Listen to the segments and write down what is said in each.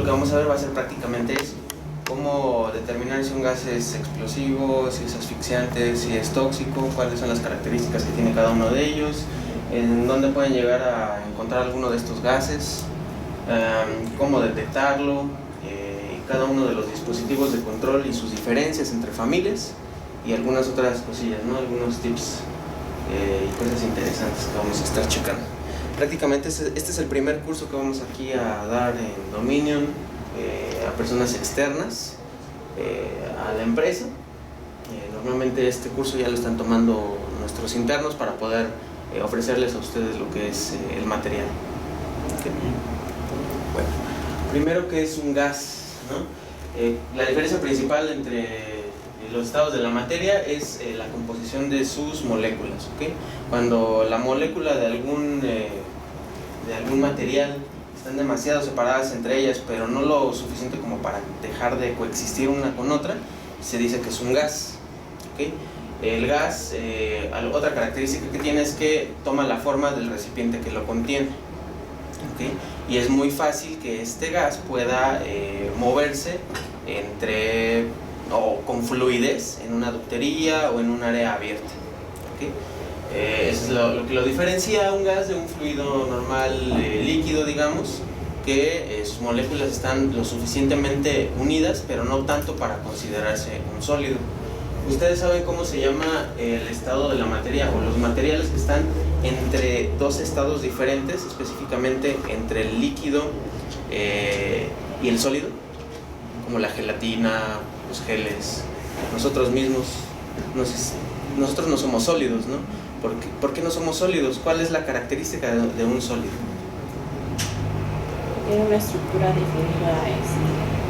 que vamos a ver va a ser prácticamente eso. Cómo determinar si un gas es explosivo, si es asfixiante, si es tóxico, cuáles son las características que tiene cada uno de ellos, en dónde pueden llegar a encontrar alguno de estos gases, cómo detectarlo, cada uno de los dispositivos de control y sus diferencias entre familias y algunas otras cosillas, ¿no? Algunos tips y cosas interesantes que vamos a estar checando. Prácticamente este es el primer curso que vamos aquí a dar en Dominion a personas externas a la empresa. Normalmente este curso ya lo están tomando nuestros internos para poder ofrecerles a ustedes lo que es el material. Okay. Bueno, primero, ¿qué es un gas? ¿No? La diferencia principal entre los estados de la materia es la composición de sus moléculas. ¿Okay? Cuando la molécula de algún material están demasiado separadas entre ellas, pero no lo suficiente como para dejar de coexistir una con otra, se dice que es un gas. ¿Okay? El gas, otra característica que tiene es que toma la forma del recipiente que lo contiene. ¿Okay? Y es muy fácil que este gas pueda moverse o con fluidez en una ductería o en un área abierta. ¿Okay? Eso es lo que lo diferencia a un gas de un fluido normal líquido, digamos, que sus moléculas están lo suficientemente unidas, pero no tanto para considerarse un sólido. ¿Ustedes saben cómo se llama el estado de la materia o los materiales que están entre dos estados diferentes, específicamente entre el líquido y el sólido? Como la gelatina, los geles, nosotros mismos. Nosotros no somos sólidos, ¿no? ¿Por qué no somos sólidos? ¿Cuál es la característica de un sólido? Tiene una estructura definida,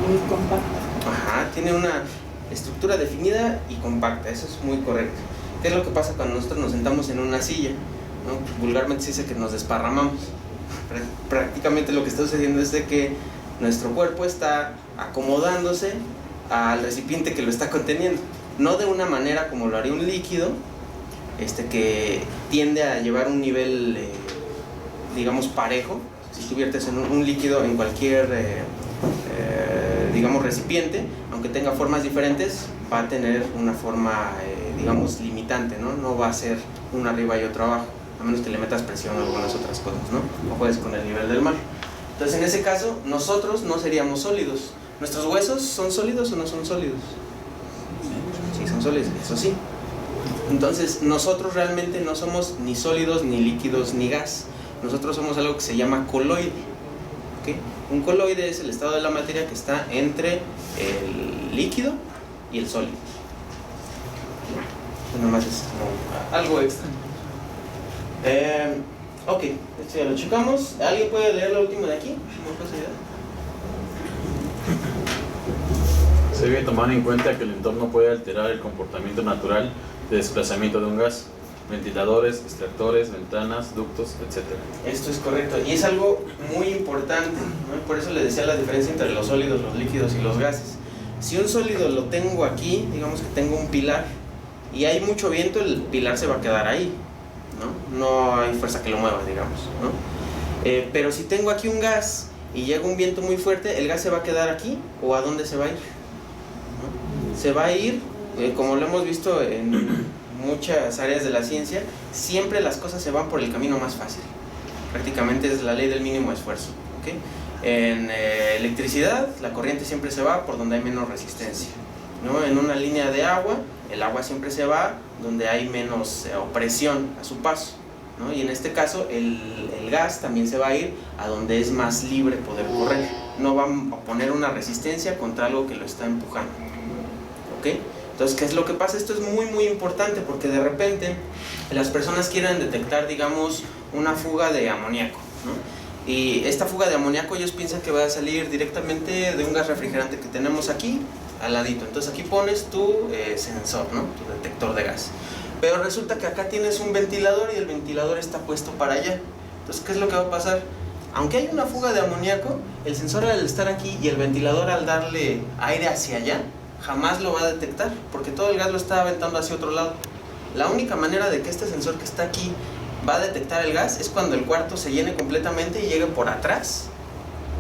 muy compacta. Ajá, tiene una estructura definida y compacta, eso es muy correcto. ¿Qué es lo que pasa cuando nosotros nos sentamos en una silla? ¿No? Vulgarmente se dice que nos desparramamos. Prácticamente lo que está sucediendo es de que nuestro cuerpo está acomodándose al recipiente que lo está conteniendo. No de una manera como lo haría un líquido, que tiende a llevar un nivel, digamos, parejo. Si tú viertes en un líquido en cualquier, digamos, recipiente, aunque tenga formas diferentes, va a tener una forma, digamos, limitante, ¿no? No va a ser uno arriba y otro abajo, a menos que le metas presión o algunas otras cosas, ¿no? O juegues con el nivel del mar. Entonces, en ese caso, nosotros no seríamos sólidos. ¿Nuestros huesos son sólidos o no son sólidos? Sí, son sólidos, eso sí. Entonces, nosotros realmente no somos ni sólidos, ni líquidos, ni gas. Nosotros somos algo que se llama coloide. ¿Okay? Un coloide es el estado de la materia que está entre el líquido y el sólido. Nada más es como algo extra. Ok, esto ya lo checamos. ¿Alguien puede leer lo último de aquí? Se debe tomar en cuenta que el entorno puede alterar el comportamiento natural de desplazamiento de un gas. Ventiladores, extractores, ventanas, ductos, etc. Esto es correcto y es algo muy importante, ¿no? Por eso les decía la diferencia entre los sólidos, los líquidos y los gases. Si un sólido lo tengo aquí, digamos que tengo un pilar y hay mucho viento, el pilar se va a quedar ahí, ¿no? No hay fuerza que lo mueva, digamos, ¿no? Pero si tengo aquí un gas y llega un viento muy fuerte, ¿el gas se va a quedar aquí o a dónde se va a ir? ¿No? Se va a ir, como lo hemos visto en muchas áreas de la ciencia, siempre las cosas se van por el camino más fácil. Prácticamente es la ley del mínimo esfuerzo. ¿Okay? En electricidad, la corriente siempre se va por donde hay menos resistencia, ¿no? En una línea de agua, el agua siempre se va donde hay menos presión a su paso, ¿no? Y en este caso, el gas también se va a ir a donde es más libre poder correr. No va a poner una resistencia contra algo que lo está empujando. ¿Okay? Entonces, ¿qué es lo que pasa? Esto es muy muy importante porque de repente las personas quieren detectar, digamos, una fuga de amoníaco, ¿no? Y esta fuga de amoníaco ellos piensan que va a salir directamente de un gas refrigerante que tenemos aquí al ladito. Entonces aquí pones tu sensor, ¿no? Tu detector de gas. Pero resulta que acá tienes un ventilador y el ventilador está puesto para allá. Entonces, ¿qué es lo que va a pasar? Aunque hay una fuga de amoníaco, el sensor al estar aquí y el ventilador al darle aire hacia allá, jamás lo va a detectar, porque todo el gas lo está aventando hacia otro lado. La única manera de que este sensor que está aquí va a detectar el gas es cuando el cuarto se llene completamente y llegue por atrás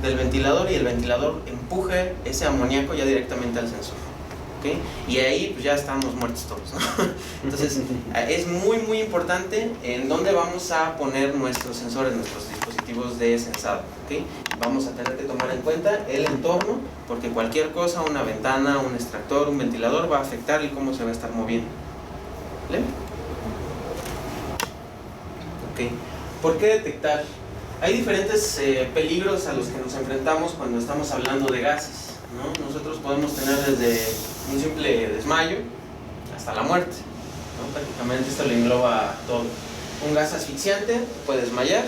del ventilador y el ventilador empuje ese amoníaco ya directamente al sensor. ¿Okay? Y ahí pues ya estamos muertos todos, ¿no? Entonces es muy importante en dónde vamos a poner nuestros sensores, nuestros dispositivos de sensado. ¿Okay? Vamos a tener que tomar en cuenta el entorno, porque cualquier cosa, una ventana, un extractor, un ventilador, va a afectar el cómo se va a estar moviendo. ¿Vale? Okay. ¿Por qué detectar? Hay diferentes peligros a los que nos enfrentamos cuando estamos hablando de gases, ¿no? Nosotros podemos tener desde un simple desmayo hasta la muerte, ¿no? Prácticamente esto le engloba todo. Un gas asfixiante puede desmayar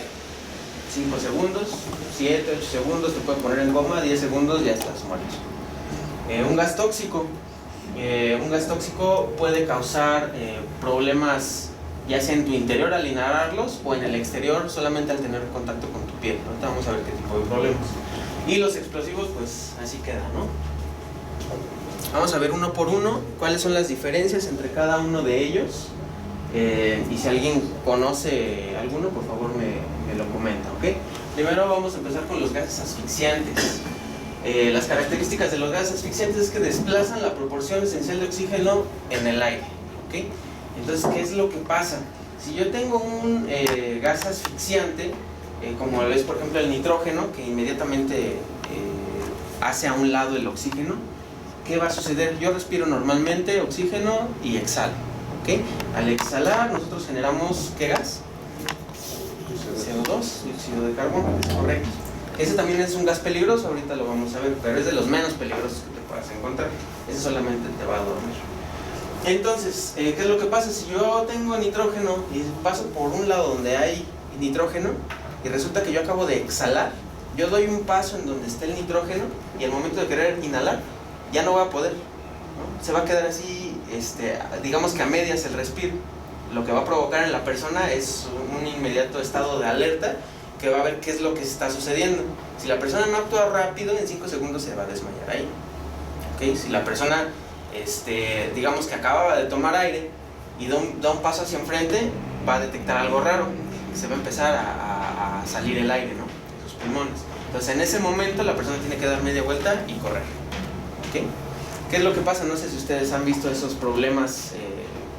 5 segundos, 7, 8 segundos, te puede poner en coma, 10 segundos ya estás muerto. Un gas tóxico puede causar problemas ya sea en tu interior al inhalarlos o en el exterior solamente al tener contacto con tu piel. Ahorita vamos a ver qué tipo de problemas. Y los explosivos, pues así queda, ¿no? Vamos a ver uno por uno cuáles son las diferencias entre cada uno de ellos. Y si alguien conoce alguno, por favor me lo comenta, ¿ok? Primero vamos a empezar con los gases asfixiantes. Las características de los gases asfixiantes es que desplazan la proporción esencial de oxígeno en el aire, ¿ok? Entonces, ¿qué es lo que pasa? Si yo tengo un gas asfixiante, como es por ejemplo el nitrógeno, que inmediatamente hace a un lado el oxígeno, ¿qué va a suceder? Yo respiro normalmente oxígeno y exhalo, ¿ok? Al exhalar nosotros generamos, ¿qué gas? CO2, dióxido de carbono, es correcto. Ese también es un gas peligroso, ahorita lo vamos a ver, pero es de los menos peligrosos que te puedas encontrar. Ese solamente te va a dormir. Entonces, ¿qué es lo que pasa? Si yo tengo nitrógeno y paso por un lado donde hay nitrógeno y resulta que yo acabo de exhalar, yo doy un paso en donde está el nitrógeno y al momento de querer inhalar, ya no voy a poder, ¿no? Se va a quedar así, digamos que a medias el respiro. Lo que va a provocar en la persona es un inmediato estado de alerta que va a ver qué es lo que está sucediendo. Si la persona no actúa rápido, en 5 segundos se va a desmayar ahí. ¿Okay? Si la persona digamos que acababa de tomar aire y da un paso hacia enfrente, va a detectar algo raro, se va a empezar a salir el aire, ¿no? De sus pulmones. Entonces en ese momento la persona tiene que dar media vuelta y correr. ¿Okay? ¿Qué es lo que pasa? No sé si ustedes han visto esos problemas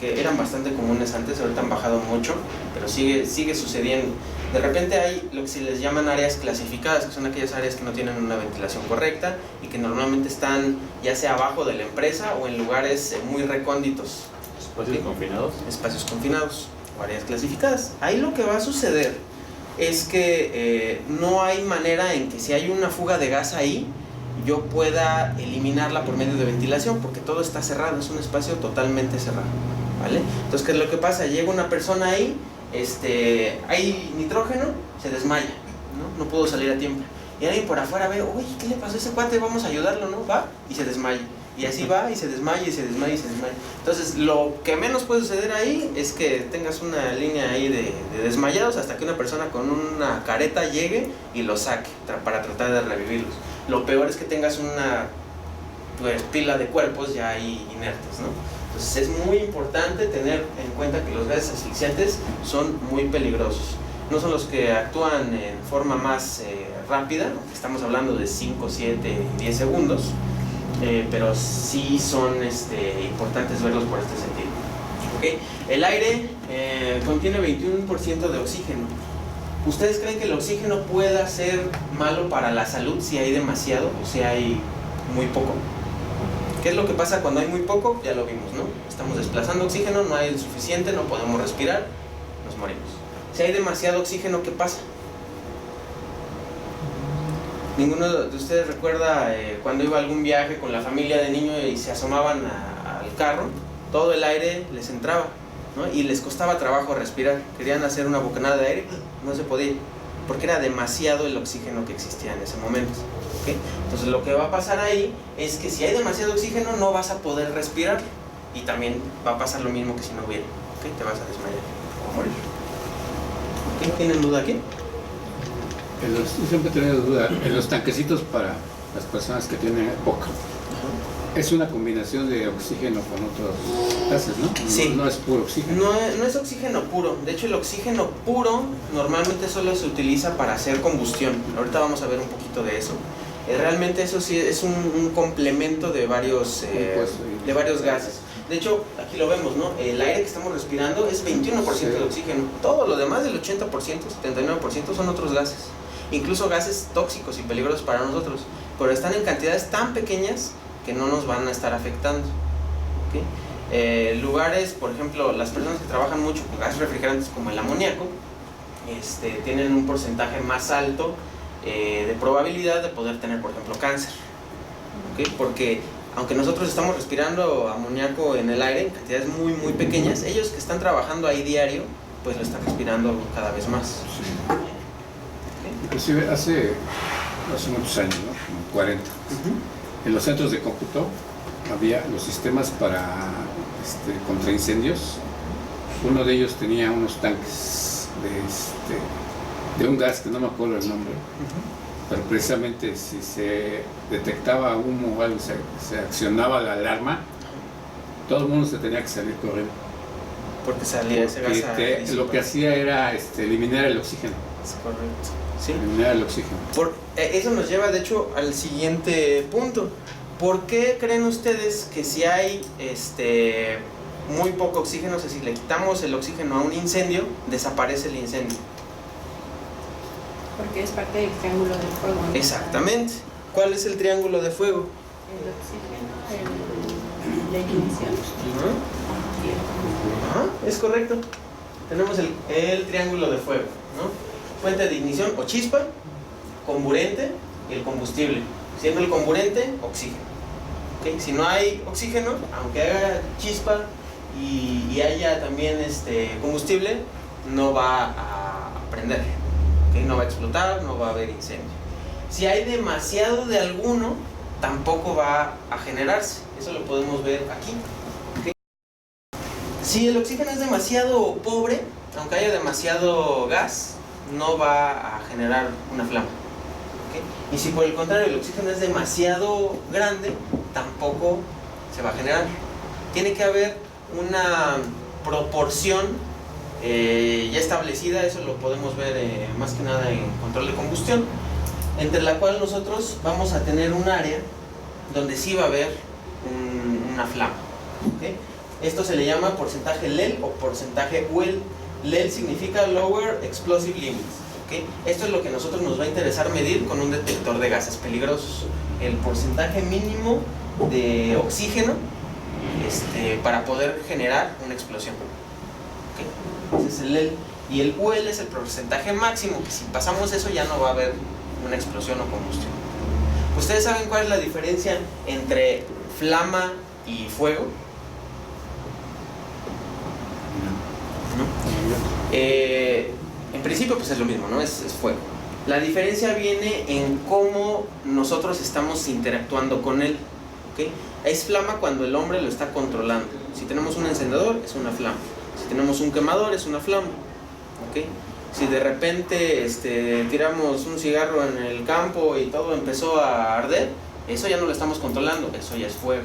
que eran bastante comunes antes, ahorita han bajado mucho, pero sigue sucediendo. De repente hay lo que se les llaman áreas clasificadas, que son aquellas áreas que no tienen una ventilación correcta y que normalmente están ya sea abajo de la empresa o en lugares muy recónditos. ¿Espacios confinados? Espacios confinados o áreas clasificadas. Ahí lo que va a suceder es que no hay manera en que si hay una fuga de gas ahí, yo pueda eliminarla por medio de ventilación, porque todo está cerrado, es un espacio totalmente cerrado, ¿vale? Entonces, ¿qué es lo que pasa? Llega una persona ahí, hay nitrógeno, se desmaya, ¿no? No pudo salir a tiempo. Y alguien por afuera ve, uy, ¿qué le pasó a ese cuate? Vamos a ayudarlo, ¿no? Va y se desmaya. Y así va y se desmaya y se desmaya y se desmaya. Entonces, lo que menos puede suceder ahí es que tengas una línea ahí de desmayados hasta que una persona con una careta llegue y los saque para tratar de revivirlos. Lo peor es que tengas una pila de cuerpos ya ahí inertes, ¿no? Entonces es muy importante tener en cuenta que los gases asfixiantes son muy peligrosos. No son los que actúan en forma más rápida, estamos hablando de 5, 7 y 10 segundos, pero sí son importantes verlos por este sentido. ¿Okay? El aire contiene 21% de oxígeno. ¿Ustedes creen que el oxígeno pueda ser malo para la salud si hay demasiado o si hay muy poco? ¿Qué es lo que pasa cuando hay muy poco? Ya lo vimos, ¿no? Estamos desplazando oxígeno, no hay el suficiente, no podemos respirar, nos morimos. Si hay demasiado oxígeno, ¿qué pasa? ¿Ninguno de ustedes recuerda cuando iba a algún viaje con la familia de niño y se asomaban al carro? Todo el aire les entraba, ¿no? Y les costaba trabajo respirar. Querían hacer una bocanada de aire, no se podía, porque era demasiado el oxígeno que existía en ese momento. ¿Okay? Entonces lo que va a pasar ahí es que si hay demasiado oxígeno no vas a poder respirar y también va a pasar lo mismo que si no hubiera. ¿Okay? Te vas a desmayar o a morir. ¿Okay? ¿Tienen duda aquí? Yo siempre he tenido duda en los tanquecitos para las personas que tienen poca. Es una combinación de oxígeno con otros gases, ¿no? Sí. No es puro oxígeno. No es oxígeno puro. De hecho, el oxígeno puro normalmente solo se utiliza para hacer combustión. Ahorita vamos a ver un poquito de eso. Realmente eso sí es un complemento de varios gases. De hecho, aquí lo vemos, ¿no? El aire que estamos respirando es 21% de oxígeno. Todo lo demás, del 80%, 79% son otros gases. Incluso gases tóxicos y peligrosos para nosotros. Pero están en cantidades tan pequeñas que no nos van a estar afectando. ¿Okay? Lugares, por ejemplo, las personas que trabajan mucho con gases refrigerantes como el amoníaco, tienen un porcentaje más alto de probabilidad de poder tener, por ejemplo, cáncer. ¿Okay? Porque aunque nosotros estamos respirando amoníaco en el aire en cantidades muy muy pequeñas, ellos que están trabajando ahí diario, pues lo están respirando cada vez más. Sí. ¿Okay? Inclusive hace muchos años, ¿no? Como 40. En los centros de cómputo había los sistemas para contra incendios. Uno de ellos tenía unos tanques de un gas que no me acuerdo el nombre, pero precisamente si se detectaba humo o algo, se accionaba la alarma, todo el mundo se tenía que salir corriendo. Porque salía ese gas Lo que hacía era eliminar el oxígeno. Es correcto. ¿Sí? Eliminar el oxígeno. Eso nos lleva, de hecho, al siguiente punto. ¿Por qué creen ustedes que si hay muy poco oxígeno, o sea, si le quitamos el oxígeno a un incendio, desaparece el incendio? Porque es parte del triángulo del fuego, ¿no? Exactamente. ¿Cuál es el triángulo de fuego? El oxígeno, la ignición y el Ajá, es correcto. Tenemos el triángulo de fuego, ¿no? Fuente de ignición o chispa, comburente y el combustible. Siendo el comburente, oxígeno. ¿Okay? Si no hay oxígeno, aunque haga chispa y haya también combustible, no va a prender. ¿Okay? No va a explotar, no va a haber incendio. Si hay demasiado de alguno, tampoco va a generarse. Eso lo podemos ver aquí. ¿Okay? Si el oxígeno es demasiado pobre, aunque haya demasiado gas, no va a generar una flama. ¿Okay? Y si por el contrario el oxígeno es demasiado grande, tampoco se va a generar. Tiene que haber una proporción ya establecida, eso lo podemos ver más que nada en control de combustión, entre la cual nosotros vamos a tener un área donde sí va a haber una flama. ¿Okay? Esto se le llama porcentaje LEL o porcentaje UL. LEL significa Lower Explosive Limits. ¿Okay? Esto es lo que a nosotros nos va a interesar medir con un detector de gases peligrosos. El porcentaje mínimo de oxígeno para poder generar una explosión. ¿Okay? Ese es el LEL. Y el UL es el porcentaje máximo, que si pasamos eso ya no va a haber una explosión o combustión. ¿Ustedes saben cuál es la diferencia entre flama y fuego? En principio pues es lo mismo, ¿no? Es fuego. La diferencia viene en cómo nosotros estamos interactuando con él. ¿Okay? Es flama cuando el hombre lo está controlando. Si tenemos un encendedor, es una flama. Si tenemos un quemador, es una flama. ¿Okay? Si de repente tiramos un cigarro en el campo y todo empezó a arder, eso ya no lo estamos controlando, eso ya es fuego.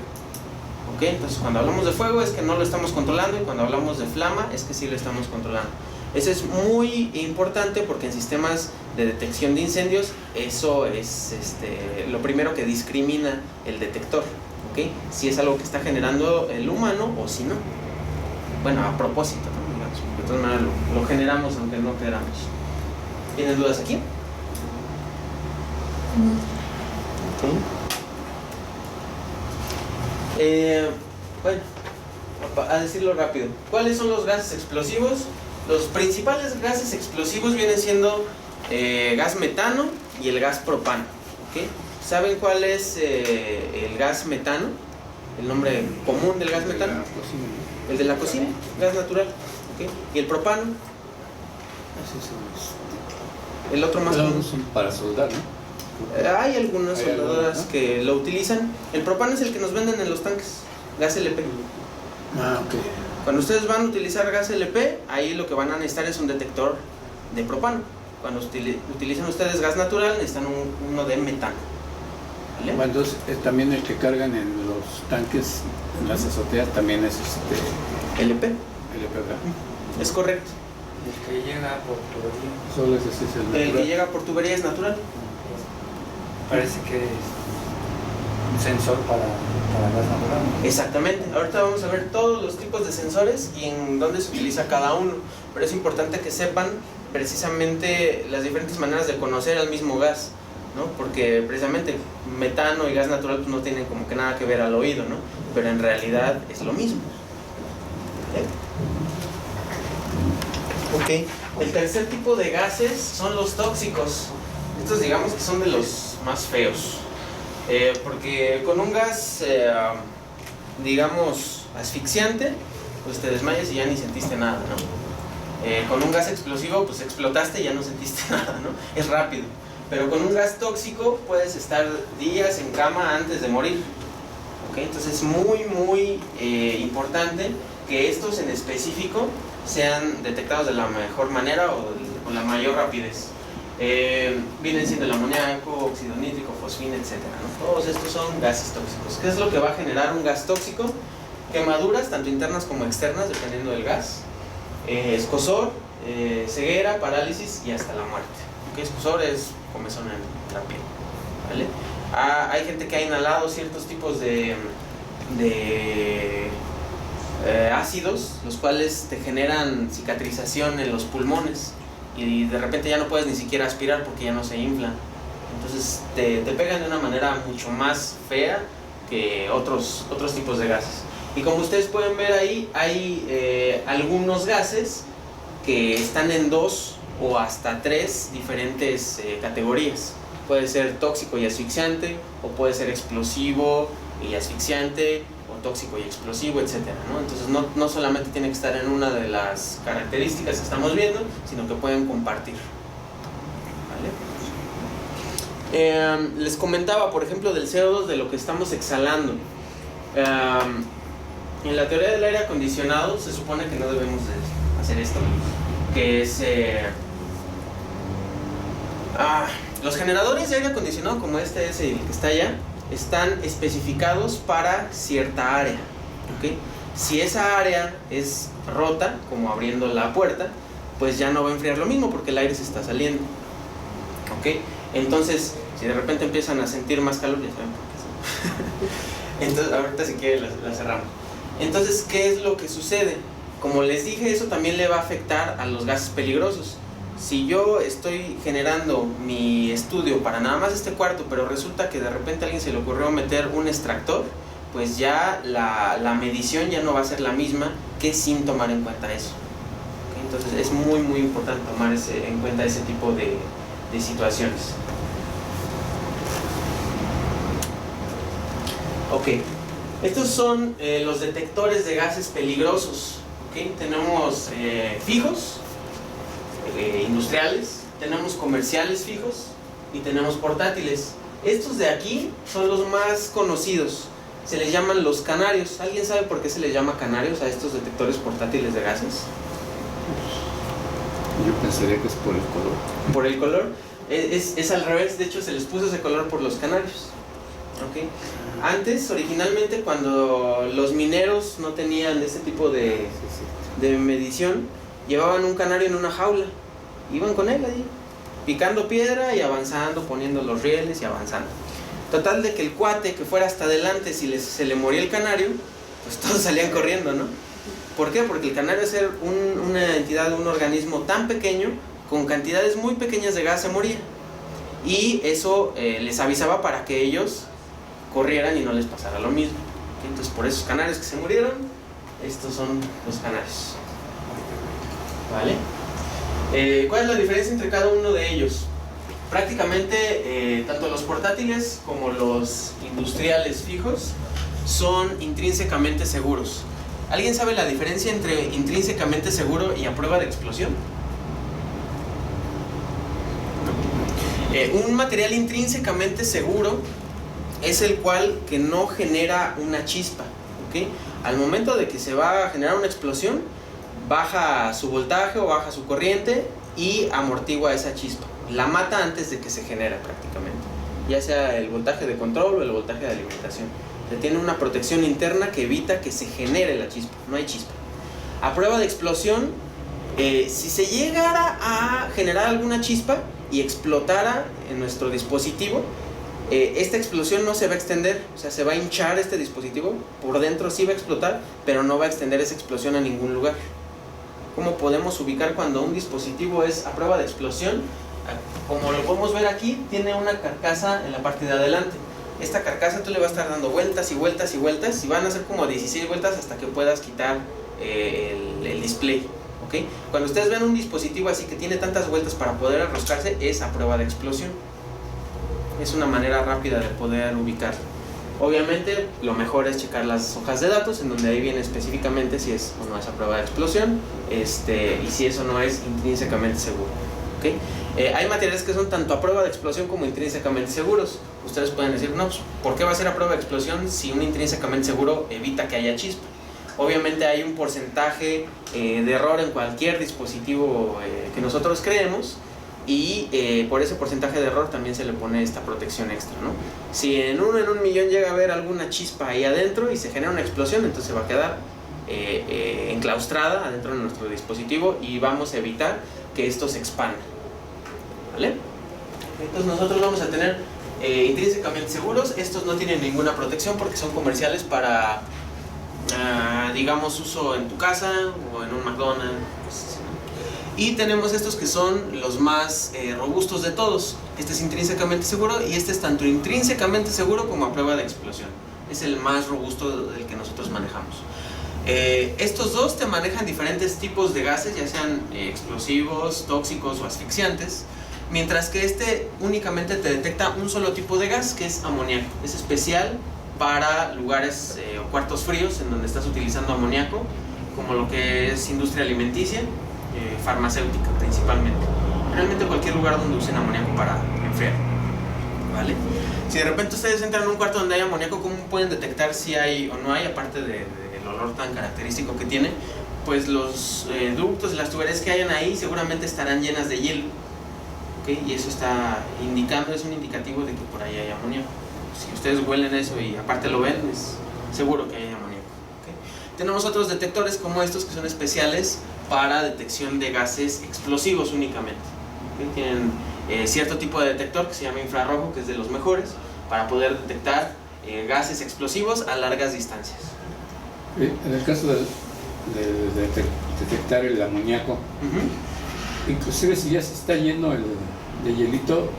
¿Okay? Entonces cuando hablamos de fuego es que no lo estamos controlando, y cuando hablamos de flama es que sí lo estamos controlando. Eso es muy importante porque en sistemas de detección de incendios eso es lo primero que discrimina el detector. ¿Okay? Si es algo que está generando el humano o si no. Bueno, a propósito, ¿no? De todas maneras lo generamos aunque no queramos. ¿Tienen dudas aquí? Okay. Bueno, a decirlo rápido. ¿Cuáles son los gases explosivos? Los principales gases explosivos vienen siendo gas metano y el gas propano. ¿Okay? ¿Saben cuál es el gas metano? El nombre común del gas metano. El de la cocina, gas natural. ¿Okay? ¿Y el propano? El otro más común. Son para soldar, ¿no? Hay algunas soldadoras, ¿no?, que lo utilizan. El propano es el que nos venden en los tanques, gas LP. Ah, ok. Cuando ustedes van a utilizar gas LP, ahí lo que van a necesitar es un detector de propano. Cuando utilizan ustedes gas natural, necesitan uno de metano. ¿Vale? Bueno, entonces también el que cargan en los tanques, en las azoteas también es LP. LP, ¿verdad? Es correcto. El que llega por tubería. Solo ese sí es el El natural. que llega por tubería es natural. Parece que es un sensor para gas natural. Exactamente. Ahorita vamos a ver todos los tipos de sensores y en dónde se utiliza cada uno. Pero es importante que sepan precisamente las diferentes maneras de conocer al mismo gas, ¿no? Porque precisamente metano y gas natural pues no tienen como que nada que ver al oído, ¿no? Pero en realidad es lo mismo. Ok. El tercer tipo de gases son los tóxicos. Estos digamos que son de los más feos. Porque con un gas, digamos, asfixiante, pues te desmayas y ya ni sentiste nada, ¿no? Con un gas explosivo, pues explotaste y ya no sentiste nada, ¿no? Es rápido. Pero con un gas tóxico puedes estar días en cama antes de morir. ¿Ok? Entonces es muy importante que estos en específico sean detectados de la mejor manera o con la mayor rapidez. Vienen siendo el amoníaco, óxido nítrico, fosfina, etc., ¿no? Todos estos son gases tóxicos. ¿Qué es lo que va a generar un gas tóxico? Quemaduras, tanto internas como externas, dependiendo del gas. Escozor, ceguera, parálisis y hasta la muerte. ¿Okay? Escozor es comezón en la piel, ¿vale? Hay gente que ha inhalado ciertos tipos de ácidos, los cuales te generan cicatrización en los pulmones y de repente ya no puedes ni siquiera aspirar porque ya no se inflan. Entonces te pegan de una manera mucho más fea que otros tipos de gases. Y como ustedes pueden ver ahí, hay algunos gases que están en 2 o hasta 3 diferentes categorías. Puede ser tóxico y asfixiante, o puede ser explosivo y asfixiante, o tóxico y explosivo, etc., ¿no? Entonces no solamente tiene que estar en una de las características que estamos viendo, sino que pueden compartir. ¿Vale? Les comentaba, por ejemplo, del CO2, de lo que estamos exhalando. En la teoría del aire acondicionado se supone que no debemos de hacer esto, que es los generadores de aire acondicionado como este es el que está allá, están especificados para cierta área, ¿okay? Si esa área es rota, como abriendo la puerta, pues ya no va a enfriar lo mismo porque el aire se está saliendo, ¿okay? Entonces, si de repente empiezan a sentir más calor, ya saben por qué. Entonces, ahorita si quieren la cerramos. Entonces, ¿qué es lo que sucede? Como les dije, eso también le va a afectar a los gases peligrosos. Si yo estoy generando mi estudio para nada más este cuarto, pero resulta que de repente a alguien se le ocurrió meter un extractor, pues ya la medición ya no va a ser la misma que sin tomar en cuenta eso. ¿Okay? Entonces es muy importante tomar en cuenta ese tipo de situaciones. Ok, estos son los detectores de gases peligrosos. ¿Okay? Tenemos fijos, industriales, tenemos comerciales fijos y tenemos portátiles. Estos de aquí son los más conocidos, se les llaman los canarios. ¿Alguien sabe por qué se les llama canarios a estos detectores portátiles de gases? Yo pensaría que es por el color. ¿Por el color? Es al revés, de hecho se les puso ese color por los canarios. ¿Okay? Antes, originalmente, cuando los mineros no tenían este tipo de medición, llevaban un canario en una jaula, iban con él ahí, picando piedra y avanzando, poniendo los rieles y avanzando. Total de que el cuate que fuera hasta adelante, si se le moría el canario, pues todos salían corriendo, ¿no? ¿Por qué? Porque el canario es una entidad, un organismo tan pequeño, con cantidades muy pequeñas de gas se moría. Y eso les avisaba para que ellos corrieran y no les pasara lo mismo. Entonces por esos canarios que se murieron, estos son los canarios. ¿Vale? ¿Cuál es la diferencia entre cada uno de ellos? Prácticamente tanto los portátiles como los industriales fijos son intrínsecamente seguros. ¿Alguien sabe la diferencia entre intrínsecamente seguro y a prueba de explosión? Un material intrínsecamente seguro es el cual que no genera una chispa, ¿okay? Al momento de que se va a generar una explosión, baja su voltaje o baja su corriente y amortigua esa chispa. La mata antes de que se genere prácticamente, ya sea el voltaje de control o el voltaje de alimentación. Tiene una protección interna que evita que se genere la chispa, no hay chispa. A prueba de explosión, si se llegara a generar alguna chispa y explotara en nuestro dispositivo, esta explosión no se va a extender, o sea, se va a hinchar este dispositivo, por dentro sí va a explotar, pero no va a extender esa explosión a ningún lugar. ¿Cómo podemos ubicar cuando un dispositivo es a prueba de explosión? Como lo podemos ver aquí, tiene una carcasa en la parte de adelante. Esta carcasa tú le vas a estar dando vueltas y vueltas y vueltas, y van a ser como 16 vueltas hasta que puedas quitar el display. ¿Okay? Cuando ustedes ven un dispositivo así que tiene tantas vueltas para poder enroscarse, es a prueba de explosión. Es una manera rápida de poder ubicarlo. Obviamente lo mejor es checar las hojas de datos, en donde ahí viene específicamente si es o no es a prueba de explosión, y si eso no es intrínsecamente seguro. ¿Okay? Hay materiales que son tanto a prueba de explosión como intrínsecamente seguros. Ustedes pueden decir, no, pues, ¿por qué va a ser a prueba de explosión si un intrínsecamente seguro evita que haya chispa? Obviamente hay un porcentaje de error en cualquier dispositivo que nosotros creemos, y por ese porcentaje de error también se le pone esta protección extra, ¿no? Si en un millón llega a haber alguna chispa ahí adentro y se genera una explosión, entonces se va a quedar enclaustrada adentro de nuestro dispositivo y vamos a evitar que esto se expanda, ¿vale? Entonces nosotros vamos a tener intrínsecamente seguros. Estos no tienen ninguna protección porque son comerciales para digamos uso en tu casa o en un McDonald's, cosas así, ¿no? Y tenemos estos que son los más robustos de todos. Este es intrínsecamente seguro y este es tanto intrínsecamente seguro como a prueba de explosión. Es el más robusto del que nosotros manejamos. Estos dos te manejan diferentes tipos de gases, ya sean explosivos, tóxicos o asfixiantes, mientras que este únicamente te detecta un solo tipo de gas, que es amoníaco. Es especial para lugares o cuartos fríos en donde estás utilizando amoníaco, como lo que es industria alimenticia, farmacéutica principalmente. Realmente cualquier lugar donde usen amoníaco para enfriar, ¿vale? Si de repente ustedes entran en un cuarto donde hay amoníaco, ¿cómo pueden detectar si hay o no hay, aparte del olor tan característico que tiene? Pues los ductos, las tuberías que hayan ahí seguramente estarán llenas de hielo, ¿okay? Y eso está indicando, es un indicativo de que por ahí hay amoníaco. Si ustedes huelen eso y aparte lo ven, es seguro que hay amoníaco, ¿okay? Tenemos otros detectores como estos que son especiales para detección de gases explosivos únicamente, ¿okay? Tienen cierto tipo de detector que se llama infrarrojo, que es de los mejores para poder detectar gases explosivos a largas distancias. En el caso de detectar el amoníaco, inclusive si ya se está lleno de hielito,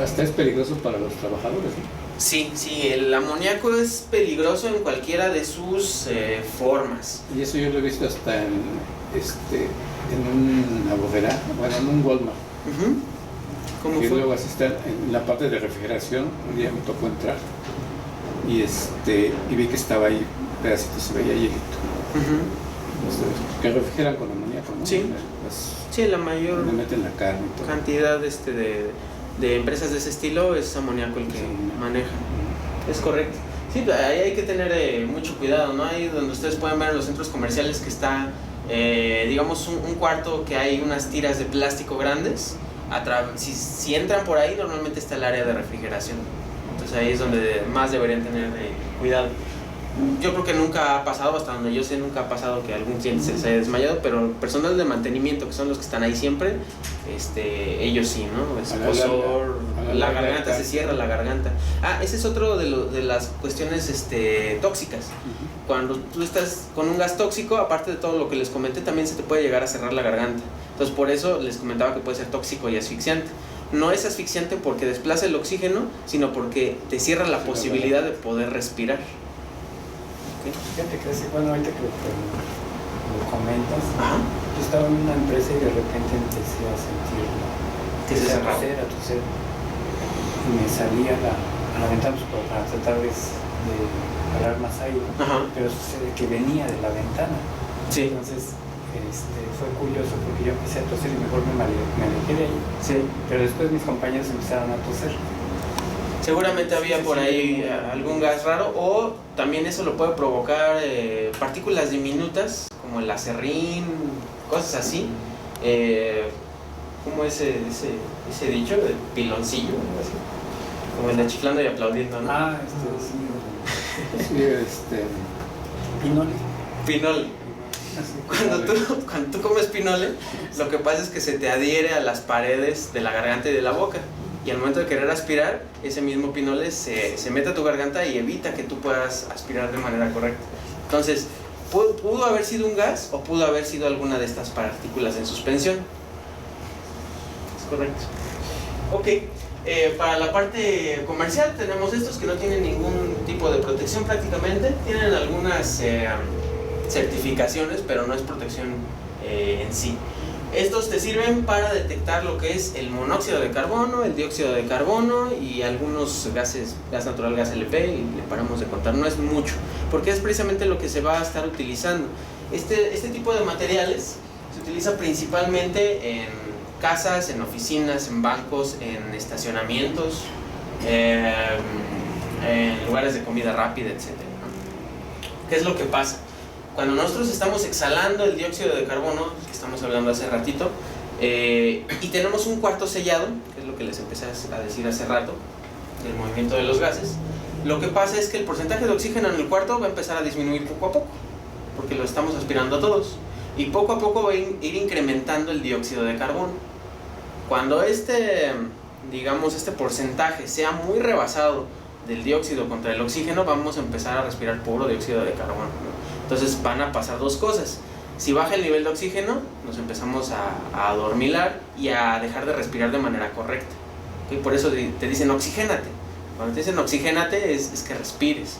hasta es peligroso para los trabajadores, ¿no? Sí, el amoníaco es peligroso en cualquiera de sus formas. Y eso yo lo he visto hasta en una bodega, bueno, en un Walmart. ¿Cómo que fue? luego así está en la parte de refrigeración. Un día me tocó entrar y vi que estaba ahí pedacitos, se veía hielito. Que refrigeran con amoníaco, ¿no? Sí. Sí, la mayor le meten la carne y todo. cantidad de empresas de ese estilo es amoníaco el que manejan. Es correcto. Sí, ahí hay que tener mucho cuidado, ¿no? Ahí donde ustedes pueden ver en los centros comerciales que está, digamos, un cuarto que hay unas tiras de plástico grandes. Si entran por ahí, normalmente está el área de refrigeración. Entonces ahí es donde más deberían tener cuidado. Yo creo que nunca ha pasado, hasta donde yo sé, nunca ha pasado que algún cliente se haya desmayado, pero el personal de mantenimiento, que son los que están ahí siempre, ellos sí, ¿no? Escozor, la garganta, se cierra la garganta. Ese es otro de las cuestiones tóxicas. Cuando tú estás con un gas tóxico, aparte de todo lo que les comenté, también se te puede llegar a cerrar la garganta. Entonces por eso les comentaba que puede ser tóxico y asfixiante. No es asfixiante porque desplaza el oxígeno, sino porque te cierra la posibilidad de poder respirar. Fíjate que bueno, ahorita que lo comentas, yo estaba en una empresa y de repente empecé a sentir a toser, y me salía a la ventana para tratar de agarrar más aire, pero sucede que venía de la ventana. Sí. Entonces fue curioso porque yo empecé a toser y mejor me alejé de ahí. Sí. Pero después mis compañeros empezaron a toser. Seguramente había por ahí algún gas raro, o también eso lo puede provocar partículas diminutas como el acerrín, cosas así, como ese dicho, el piloncillo, así, como el de chiflando y aplaudiendo, ¿no? Sí. Sí, Pinole. Pinole. Cuando tú comes pinole, lo que pasa es que se te adhiere a las paredes de la garganta y de la boca. Y al momento de querer aspirar, ese mismo pinole se mete a tu garganta y evita que tú puedas aspirar de manera correcta. Entonces, pudo haber sido un gas o pudo haber sido alguna de estas partículas en suspensión. Es correcto. Ok. Para la parte comercial tenemos estos que no tienen ningún tipo de protección prácticamente. Tienen algunas certificaciones, pero no es protección en sí. Estos te sirven para detectar lo que es el monóxido de carbono, el dióxido de carbono y algunos gases, gas natural, gas LP, y le paramos de contar. No es mucho, porque es precisamente lo que se va a estar utilizando. Este tipo de materiales se utiliza principalmente en casas, en oficinas, en bancos, en estacionamientos, en lugares de comida rápida, etc. ¿Qué es lo que pasa? Cuando nosotros estamos exhalando el dióxido de carbono, que estamos hablando hace ratito, y tenemos un cuarto sellado, que es lo que les empecé a decir hace rato, del movimiento de los gases, lo que pasa es que el porcentaje de oxígeno en el cuarto va a empezar a disminuir poco a poco, porque lo estamos aspirando todos, y poco a poco va a ir incrementando el dióxido de carbono. Cuando este porcentaje sea muy rebasado del dióxido contra el oxígeno, vamos a empezar a respirar puro dióxido de carbono, ¿no? Entonces van a pasar dos cosas. Si baja el nivel de oxígeno, nos empezamos a adormilar y a dejar de respirar de manera correcta. ¿Okay? Por eso te dicen oxigénate. Cuando te dicen oxigénate es que respires,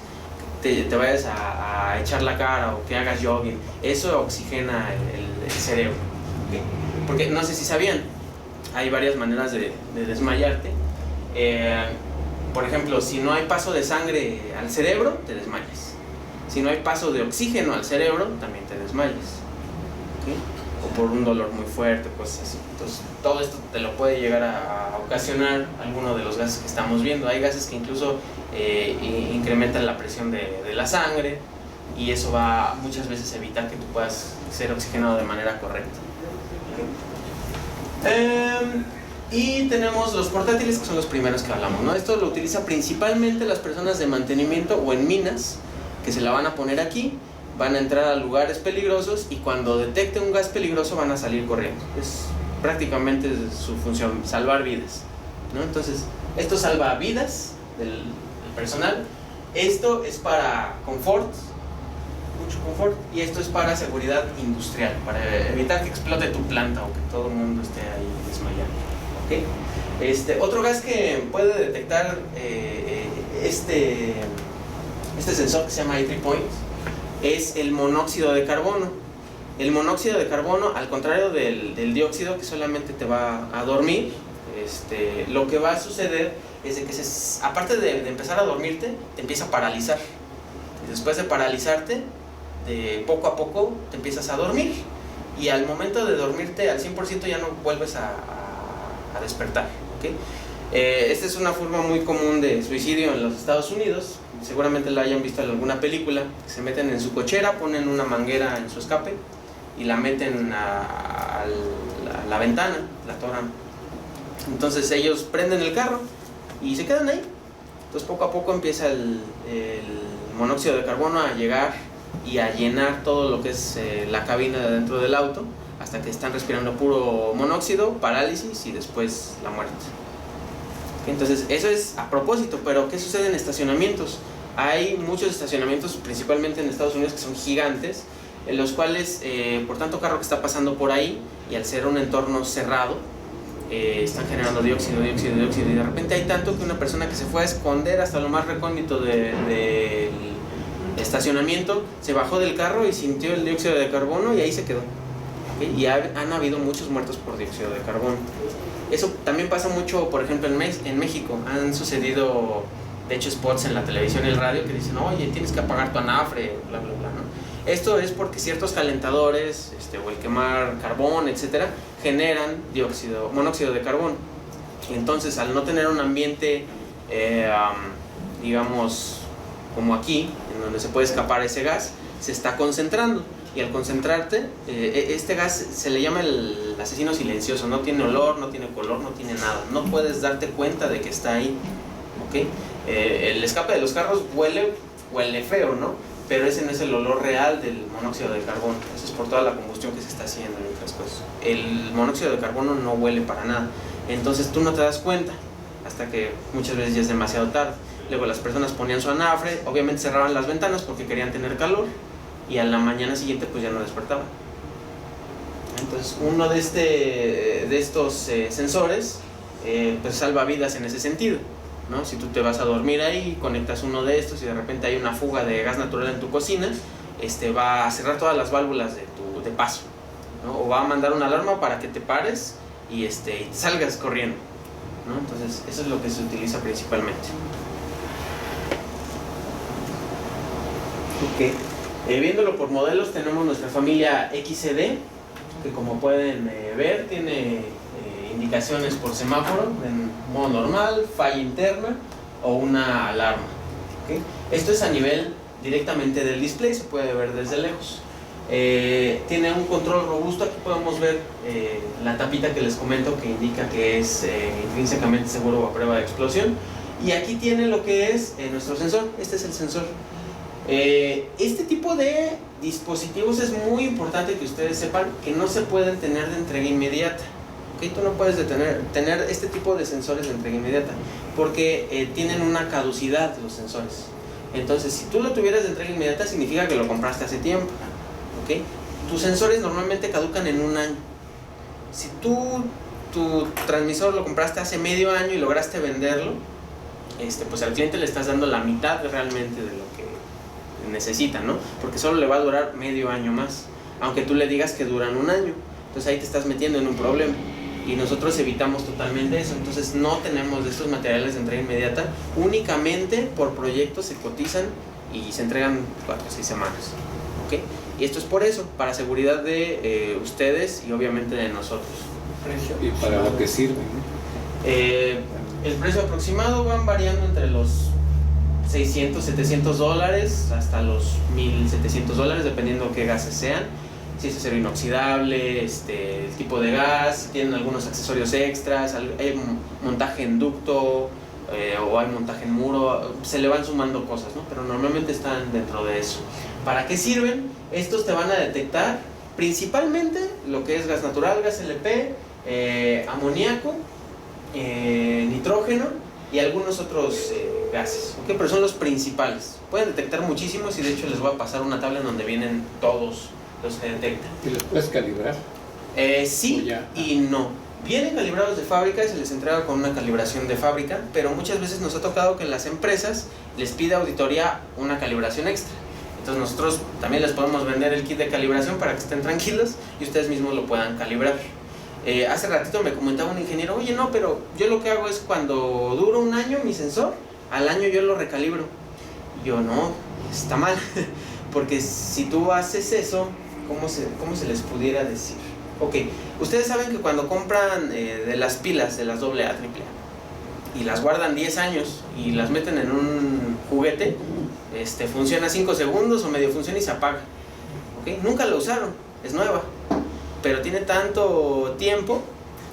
que te vayas a echar la cara o que hagas jogging. Eso oxigena el cerebro. ¿Okay? Porque no sé si sabían, hay varias maneras de desmayarte. Por ejemplo, si no hay paso de sangre al cerebro, te desmayas. Si no hay paso de oxígeno al cerebro, también te desmayas. ¿Okay? O por un dolor muy fuerte, cosas así. Entonces, todo esto te lo puede llegar a ocasionar alguno de los gases que estamos viendo. Hay gases que incluso incrementan la presión de la sangre, y eso va muchas veces a evitar que tú puedas ser oxigenado de manera correcta. ¿Okay? Y tenemos los portátiles, que son los primeros que hablamos, ¿no? Esto lo utiliza principalmente las personas de mantenimiento o en minas, que se la van a poner aquí, van a entrar a lugares peligrosos y cuando detecten un gas peligroso van a salir corriendo. Es prácticamente su función, salvar vidas, ¿no? Entonces, esto salva vidas del personal. Esto es para confort, mucho confort, y esto es para seguridad industrial, para evitar que explote tu planta o que todo el mundo esté ahí desmayando. ¿Okay? Otro gas que puede detectar este sensor, que se llama entry point, es el monóxido de carbono. El monóxido de carbono, al contrario del dióxido, que solamente te va a dormir, lo que va a suceder es de que aparte de empezar a dormirte, te empieza a paralizar. Y después de paralizarte, poco a poco te empiezas a dormir, y al momento de dormirte al 100% ya no vuelves a despertar. ¿Okay? Esta es una forma muy común de suicidio en los Estados Unidos. Seguramente la hayan visto en alguna película. Se meten en su cochera, ponen una manguera en su escape y la meten a la ventana, la atoran. Entonces ellos prenden el carro y se quedan ahí. Entonces poco a poco empieza el monóxido de carbono a llegar y a llenar todo lo que es la cabina de dentro del auto, hasta que están respirando puro monóxido, parálisis y después la muerte. Entonces eso es a propósito. Pero ¿qué sucede en estacionamientos? Hay muchos estacionamientos, principalmente en Estados Unidos, que son gigantes, en los cuales por tanto carro que está pasando por ahí, y al ser un entorno cerrado, están generando dióxido, y de repente hay tanto que una persona que se fue a esconder hasta lo más recóndito del estacionamiento, se bajó del carro y sintió el dióxido de carbono y ahí se quedó. ¿Okay? Y han habido muchos muertos por dióxido de carbono. Eso también pasa mucho, por ejemplo, en México. Han sucedido, de hecho, spots en la televisión y el radio que dicen, oye, tienes que apagar tu anafre, bla, bla, bla, ¿no? Esto es porque ciertos calentadores, o el quemar carbón, etcétera, generan monóxido de carbono. Entonces, al no tener un ambiente, digamos, como aquí, en donde se puede escapar ese gas, se está concentrando. Y al concentrarte, este gas se le llama el asesino silencioso. No tiene olor, no tiene color, no tiene nada. No puedes darte cuenta de que está ahí. ¿Okay? El escape de los carros huele huele feo, ¿no? Pero ese no es el olor real del monóxido de carbono. Eso es por toda la combustión que se está haciendo en el cascos. El monóxido de carbono no huele para nada. Entonces tú no te das cuenta hasta que muchas veces ya es demasiado tarde. Luego las personas ponían su anafre, obviamente cerraban las ventanas porque querían tener calor y a la mañana siguiente pues ya no despertaban. Entonces uno de estos sensores pues salva vidas en ese sentido, ¿no? Si tú te vas a dormir ahí, conectas uno de estos y de repente hay una fuga de gas natural en tu cocina, va a cerrar todas las válvulas de paso, ¿no? O va a mandar una alarma para que te pares y te salgas corriendo, ¿no? Entonces eso es lo que se utiliza principalmente. Ok. Viéndolo por modelos, tenemos nuestra familia XCD, que como pueden ver tiene indicaciones por semáforo en modo normal, falla interna o una alarma. ¿Okay? Esto es a nivel directamente del display, se puede ver desde lejos. Tiene un control robusto, aquí podemos ver la tapita que les comento que indica que es intrínsecamente seguro o a prueba de explosión. Y aquí tiene lo que es nuestro sensor, este es el sensor. Este tipo de dispositivos es muy importante que ustedes sepan que no se pueden tener de entrega inmediata. ¿Okay? Tú no puedes tener este tipo de sensores de entrega inmediata porque tienen una caducidad los sensores. Entonces, si tú lo tuvieras de entrega inmediata significa que lo compraste hace tiempo. ¿Okay? Tus sensores normalmente caducan en un año. Si tu transmisor lo compraste hace medio año y lograste venderlo, pues al cliente le estás dando la mitad realmente de lo que necesita, ¿no? Porque solo le va a durar medio año más, aunque tú le digas que duran un año. Entonces ahí te estás metiendo en un problema y nosotros evitamos totalmente eso. Entonces no tenemos de estos materiales de entrega inmediata, únicamente por proyecto se cotizan y se entregan 4 o 6 semanas. ¿Okay? Y esto es por eso, para seguridad de ustedes y obviamente de nosotros. ¿Y para lo que sirven? El precio aproximado van variando entre los $600, $700 hasta los $1,700, dependiendo qué gases sean. Si es acero inoxidable, el tipo de gas, tienen algunos accesorios extras, hay montaje en ducto o hay montaje en muro, se le van sumando cosas, ¿no? Pero normalmente están dentro de eso. ¿Para qué sirven? Estos te van a detectar principalmente lo que es gas natural, gas LP, amoníaco, nitrógeno y algunos otros gases, ¿okay? Pero son los principales. Pueden detectar muchísimos y de hecho les voy a pasar una tabla en donde vienen todos los que detectan. ¿Y los puedes calibrar? Sí y no. Vienen calibrados de fábrica y se les entrega con una calibración de fábrica, pero muchas veces nos ha tocado que en las empresas les pide auditoría una calibración extra. Entonces nosotros también les podemos vender el kit de calibración para que estén tranquilos y ustedes mismos lo puedan calibrar. Hace ratito me comentaba un ingeniero, oye no, pero yo lo que hago es cuando dura un año mi sensor, al año yo lo recalibro. Yo no, está mal, porque si tú haces eso, ¿cómo se les pudiera decir? Ok, ustedes saben que cuando compran de las pilas, de las AA, AAA, y las guardan 10 años y las meten en un juguete, funciona 5 segundos o medio funciona y se apaga. ¿Okay? Nunca lo usaron, es nueva, pero tiene tanto tiempo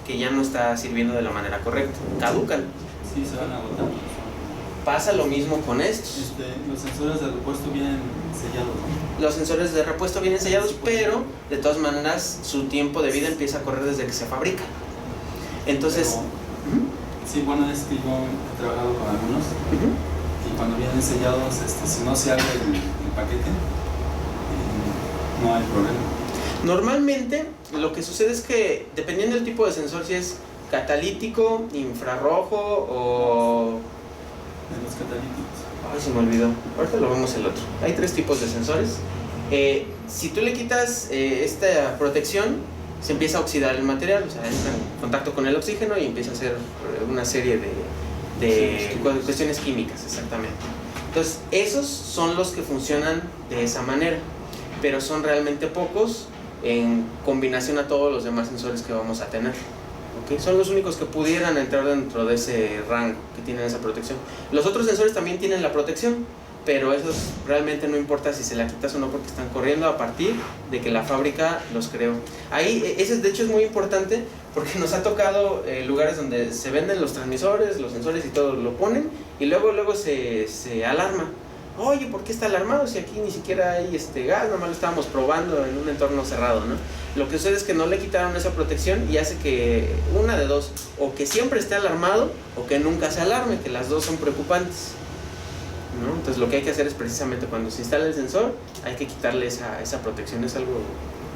que ya no está sirviendo de la manera correcta, caducan. Sí, se van agotando. Pasa lo mismo con estos. Los sensores de repuesto vienen sellados, ¿no? Los sensores de repuesto vienen sellados, pero de todas maneras su tiempo de vida empieza a correr desde que se fabrica. Entonces... Sí, bueno, es que yo he trabajado con algunos y cuando vienen sellados, si no se abre el paquete, no hay problema. Normalmente lo que sucede es que dependiendo del tipo de sensor, si es catalítico, infrarrojo o... De los catalíticos. Ay, se me olvidó. Ahorita lo vemos el otro. Hay 3 tipos de sensores. Si tú le quitas esta protección, se empieza a oxidar el material, o sea, entra en contacto con el oxígeno y empieza a hacer una serie de cuestiones químicas, exactamente. Entonces, esos son los que funcionan de esa manera, pero son realmente pocos en combinación a todos los demás sensores que vamos a tener. ¿Okay? Son los únicos que pudieran entrar dentro de ese rango, que tienen esa protección. Los otros sensores también tienen la protección, pero esos realmente no importa si se la quitas o no, porque están corriendo a partir de que la fábrica los creó. Ahí, ese de hecho es muy importante, porque nos ha tocado lugares donde se venden los transmisores, los sensores y todo, lo ponen y luego se alarma. oye, ¿por qué está alarmado si aquí ni siquiera hay gas? Nomás lo estábamos probando en un entorno cerrado, ¿no? Lo que sucede es que no le quitaron esa protección y hace que una de dos, o que siempre esté alarmado o que nunca se alarme, que las dos son preocupantes, ¿no? Entonces lo que hay que hacer es precisamente cuando se instala el sensor, hay que quitarle esa protección, es algo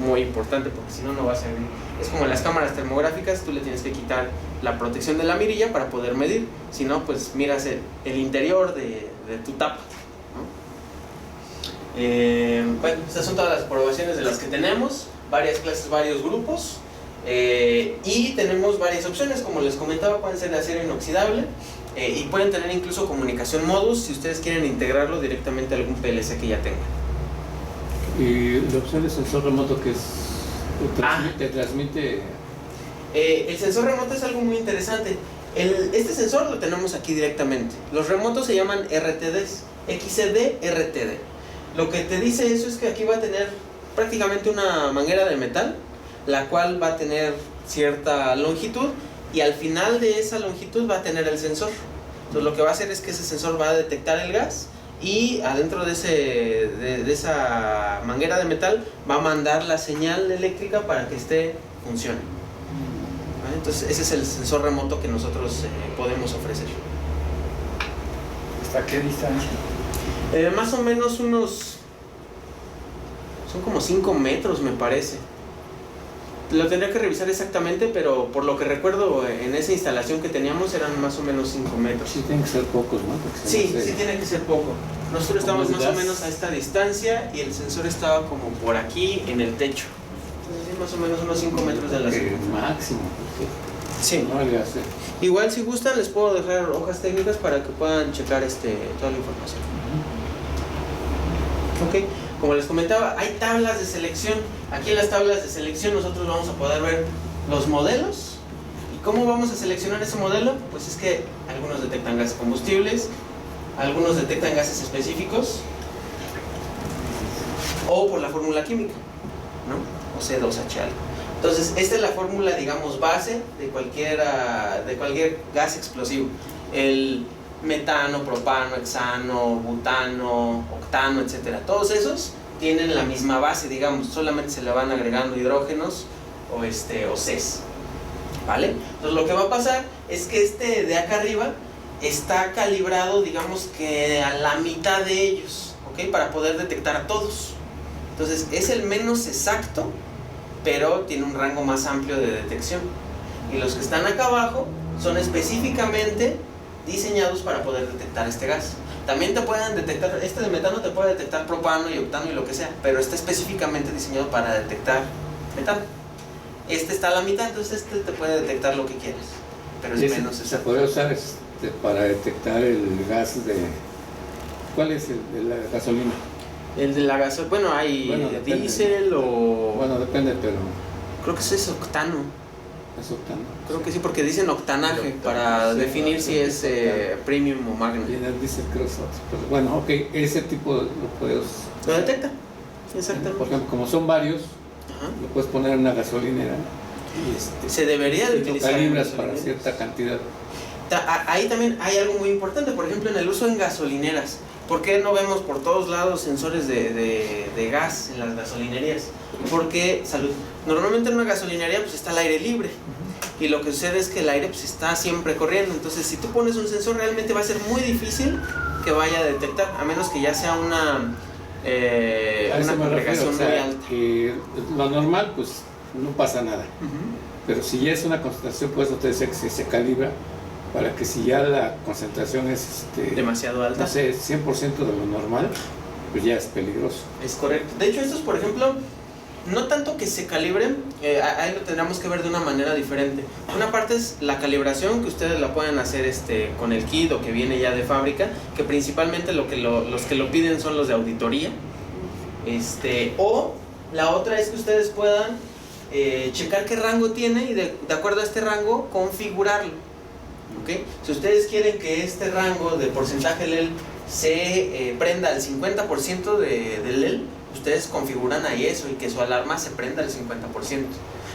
muy importante porque si no, no va a servir. Es como en las cámaras termográficas, tú le tienes que quitar la protección de la mirilla para poder medir, si no, pues miras el interior de tu tapa, ¿no? Bueno, estas son todas las aprobaciones de las que tenemos, varias clases, varios grupos, y tenemos varias opciones, como les comentaba, pueden ser de acero inoxidable, y pueden tener incluso comunicación modus si ustedes quieren integrarlo directamente a algún PLC que ya tengan. Y la opción de sensor remoto que es, te transmite. El sensor remoto es algo muy interesante. Este sensor lo tenemos aquí directamente. Los remotos se llaman RTDs, XCD, RTD. Lo que te dice eso es que aquí va a tener prácticamente una manguera de metal, la cual va a tener cierta longitud y al final de esa longitud va a tener el sensor. Entonces lo que va a hacer es que ese sensor va a detectar el gas y adentro de esa manguera de metal va a mandar la señal eléctrica para que funcione. ¿Vale? Entonces ese es el sensor remoto que nosotros podemos ofrecer. ¿Hasta qué distancia? Más o menos son como 5 metros me parece. Lo tendría que revisar exactamente, pero por lo que recuerdo en esa instalación que teníamos eran más o menos 5 metros. Sí, tienen que ser pocos, ¿no? Sí, sí tiene que ser poco. Nosotros estamos más o menos a esta distancia y el sensor estaba como por aquí en el techo. Entonces, más o menos unos 5 metros de la circunferencia. Máximo. Sí. No le hace. Igual si gustan les puedo dejar hojas técnicas para que puedan checar toda la información. Ok, como les comentaba, hay tablas de selección. Aquí en las tablas de selección nosotros vamos a poder ver los modelos. ¿Y cómo vamos a seleccionar ese modelo? Pues es que algunos detectan gases combustibles, algunos detectan gases específicos, o por la fórmula química, ¿no? O C2H algo. Entonces, esta es la fórmula, digamos, base de cualquier gas explosivo. El metano, propano, hexano, butano, octano, etcétera. Todos esos tienen la misma base, digamos, solamente se le van agregando hidrógenos o Cs, ¿vale? Entonces lo que va a pasar es que de acá arriba está calibrado, digamos que a la mitad de ellos, ¿ok? Para poder detectar a todos. Entonces es el menos exacto, pero tiene un rango más amplio de detección. Y los que están acá abajo son específicamente diseñados para poder detectar este gas. También te pueden detectar, de metano te puede detectar propano y octano y lo que sea, pero está específicamente diseñado para detectar metano. Está a la mitad, entonces te puede detectar lo que quieras, pero es menos exacto. Se puede usar para detectar el gas de... ¿Cuál es el de la gasolina? El de la gasolina, bueno, hay diésel o... Bueno, depende, pero... Creo que es octano. ¿Es octano? Creo que sí, porque dicen octanaje para definir si es premium o magna. Y en el diésel creo que es otro. Pero bueno, ok, ese tipo lo puedes... Lo detecta, exactamente. Por ejemplo, como son varios, lo puedes poner en una gasolinera y se debería de utilizar. Calibras para cierta cantidad. Ahí también hay algo muy importante, por ejemplo, en el uso en gasolineras. ¿Por qué no vemos por todos lados sensores de gas en las gasolinerías? Porque normalmente en una gasolinería pues está el aire libre y lo que sucede es que el aire pues está siempre corriendo. Entonces si tú pones un sensor realmente va a ser muy difícil que vaya a detectar, a menos que ya sea una congregación muy alta. Que lo normal pues no pasa nada, pero si ya es una concentración, pues no te dice que se calibra para que si ya la concentración es demasiado alta, no sé, 100% de lo normal, pues ya es peligroso. Es correcto. De hecho, estos, por ejemplo, no tanto que se calibren, ahí lo tendremos que ver de una manera diferente. Una parte es la calibración, que ustedes la pueden hacer con el kit o que viene ya de fábrica, que principalmente los que lo piden son los de auditoría. O la otra es que ustedes puedan checar qué rango tiene y de acuerdo a este rango configurarlo. ¿Okay? Si ustedes quieren que este rango de porcentaje LEL se prenda al 50% del LEL, ustedes configuran ahí eso y que su alarma se prenda al 50%.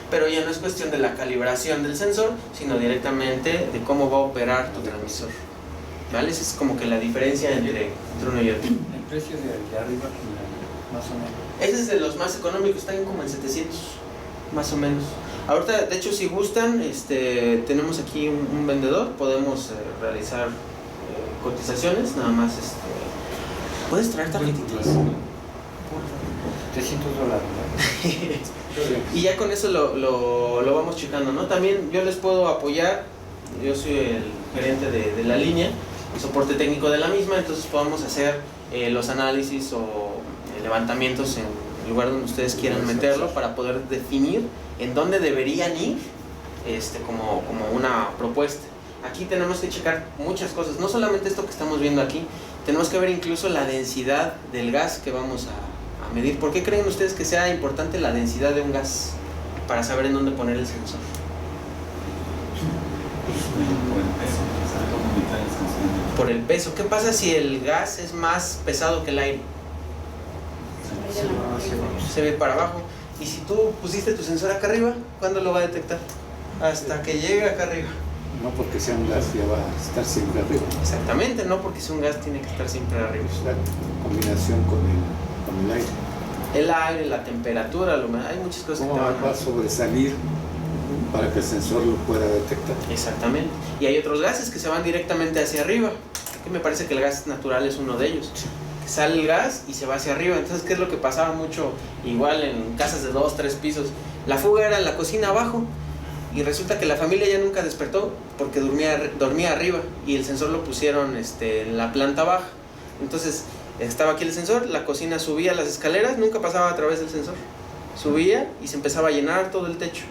Pero ya no es cuestión de la calibración del sensor, sino directamente de cómo va a operar tu transmisor. ¿vale? Esa es como que la diferencia entre uno y otro. El precio de arriba, más o menos. Ese es de los más económicos, están como en 700, más o menos. Ahorita, de hecho, si gustan, tenemos aquí un vendedor, podemos realizar cotizaciones, nada más. ¿Puedes traer tarjetitas? $300, ¿no? Y ya con eso lo vamos checando, ¿no? También yo les puedo apoyar, yo soy el gerente de la línea, el soporte técnico de la misma, entonces podemos hacer los análisis o levantamientos en el lugar donde ustedes quieran meterlo para poder definir en dónde deberían ir como una propuesta. Aquí tenemos que checar muchas cosas, no solamente esto que estamos viendo aquí, tenemos que ver incluso la densidad del gas que vamos a medir. ¿Por qué creen ustedes que sea importante la densidad de un gas para saber en dónde poner el sensor? Por el peso, saber cómo evitar el sensor. Por el peso. ¿Qué pasa si el gas es más pesado que el aire? Se ve para abajo. Y si tú pusiste tu sensor acá arriba, ¿cuándo lo va a detectar? Hasta que llegue acá arriba. No porque sea un gas ya va a estar siempre arriba. Exactamente, no porque sea un gas tiene que estar siempre arriba. Es la combinación con el aire. El aire, la temperatura, hay muchas cosas que ¿Cómo te van va a sobresalir para que el sensor lo pueda detectar? Exactamente. Y hay otros gases que se van directamente hacia arriba. Que me parece que el gas natural es uno de ellos. Sale el gas y se va hacia arriba. Entonces, ¿qué es lo que pasaba mucho igual en casas de 2, 3 pisos? La fuga era en la cocina abajo y resulta que la familia ya nunca despertó porque dormía arriba y el sensor lo pusieron en la planta baja. Entonces, estaba aquí el sensor, la cocina subía las escaleras, nunca pasaba a través del sensor. Subía y se empezaba a llenar todo el techo.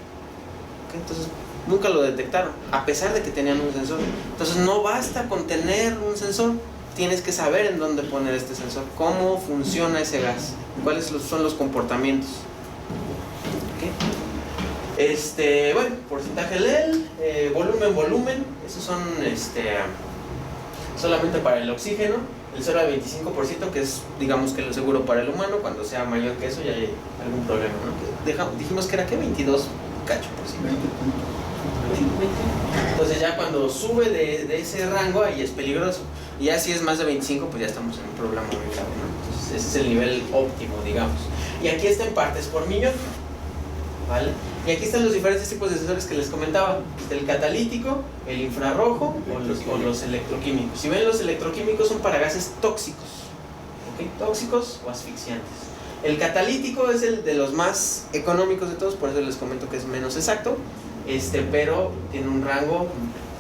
¿Okay? Entonces, nunca lo detectaron, a pesar de que tenían un sensor. Entonces, no basta con tener un sensor. Tienes que saber en dónde poner este sensor, cómo funciona ese gas, cuáles son los comportamientos. ¿Okay? Bueno, porcentaje LEL, volumen, esos son solamente para el oxígeno, el 0 a 25%, que es, digamos, que lo seguro para el humano. Cuando sea mayor que eso ya hay algún problema, ¿no? Dijimos que era, ¿qué? 22 cacho por ciento. Entonces ya cuando sube de ese rango ahí es peligroso. Y ya si es más de 25, pues ya estamos en un problema muy grave, ¿no? Entonces ese es el nivel óptimo, digamos. Y aquí está en partes por millón, ¿vale? Y aquí están los diferentes tipos de sensores que les comentaba. El catalítico, el infrarrojo o los electroquímicos. Si ven, los electroquímicos son para gases tóxicos, ¿okay? Tóxicos o asfixiantes. El catalítico es el de los más económicos de todos, por eso les comento que es menos exacto, pero tiene un rango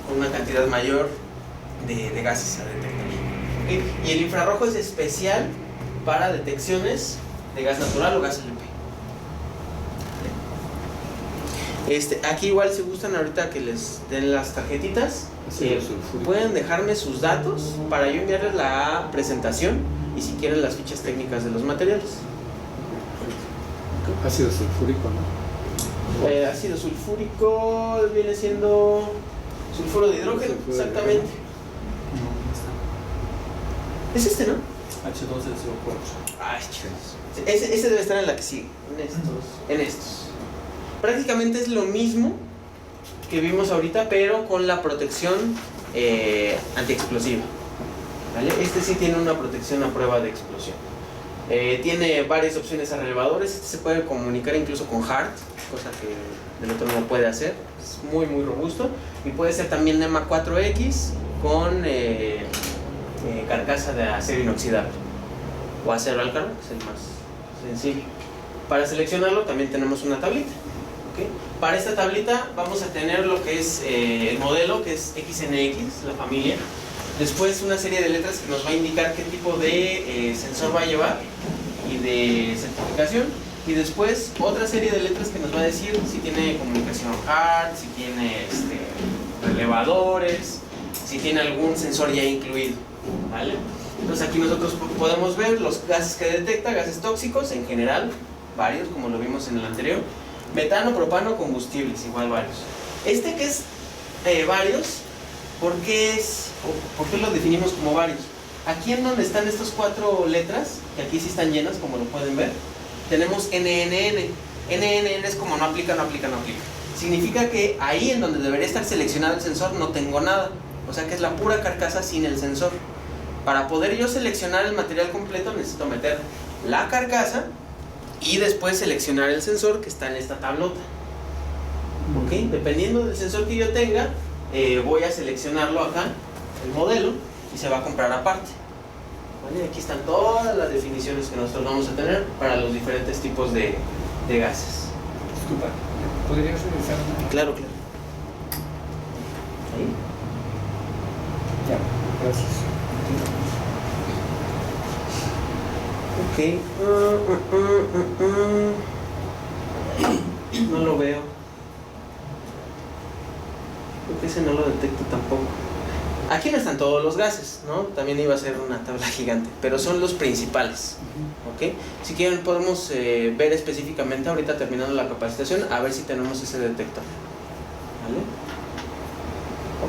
con una cantidad mayor de gases a detectar. ¿Okay? Y el infrarrojo es especial para detecciones de gas natural o gas LP. Aquí igual, si gustan ahorita que les den las tarjetitas, pueden dejarme sus datos para yo enviarles la presentación y si quieren las fichas técnicas de los materiales. Ácido sulfúrico, ¿no? Ácido sulfúrico viene siendo sulfuro de hidrógeno, exactamente. Es ¿no? H2SO4. Ay, chicos. Ese debe estar en la que sigue, en estos. Prácticamente es lo mismo que vimos ahorita, pero con la protección antiexplosiva, ¿vale? Sí tiene una protección a prueba de explosión. Tiene varias opciones a relevadores. Se puede comunicar incluso con HART, cosa que el otro no puede hacer. Es muy muy robusto. Y puede ser también NEMA 4X con carcasa de acero inoxidable o acero álcalo, que es el más sencillo. Para seleccionarlo también tenemos una tablita. ¿Okay? Para esta tablita vamos a tener lo que es el modelo, que es XNX, la familia. Después una serie de letras que nos va a indicar qué tipo de sensor va a llevar y de certificación. Y después otra serie de letras que nos va a decir si tiene comunicación HART, si tiene relevadores, si tiene algún sensor ya incluido, ¿vale? Entonces aquí nosotros podemos ver los gases que detecta, gases tóxicos en general, varios como lo vimos en el anterior. Metano, propano, combustibles, igual varios. Que es varios, ¿por qué lo definimos como varios? Aquí en donde están estas 4 letras, que aquí sí están llenas, como lo pueden ver, tenemos NNN. NNN es como no aplica, no aplica, no aplica. Significa que ahí en donde debería estar seleccionado el sensor no tengo nada. O o sea que es la pura carcasa sin el sensor. Para poder yo seleccionar el material completo necesito meter la carcasa y después seleccionar el sensor que está en esta tablota. ¿Ok? Dependiendo del sensor que yo tenga, voy a seleccionarlo acá, el modelo, y se va a comprar aparte. ¿Vale? Aquí están todas las definiciones que nosotros vamos a tener para los diferentes tipos de gases. Disculpa, ¿podrías revisar una? Claro, claro. Ahí. Ya, gracias. Ok. No lo veo. Creo que ese no lo detecto tampoco. Aquí no están todos los gases, ¿no? También iba a ser una tabla gigante, pero son los principales. ¿Ok? Si quieren podemos ver específicamente ahorita terminando la capacitación a ver si tenemos ese detector. ¿Vale?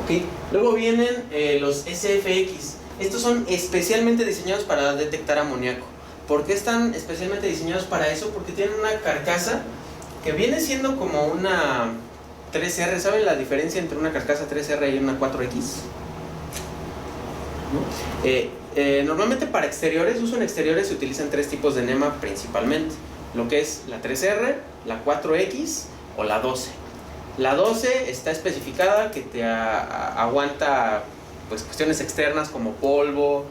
Ok. Luego vienen los SFX. Estos son especialmente diseñados para detectar amoníaco. ¿Por qué están especialmente diseñados para eso? Porque tienen una carcasa que viene siendo como una 3R. ¿Saben la diferencia entre una carcasa 3R y una 4X? ¿No? Normalmente para exteriores, uso en exteriores se utilizan tres tipos de NEMA principalmente. Lo que es la 3R, la 4X o la 12. La 12 está especificada que te aguanta pues cuestiones externas como polvo,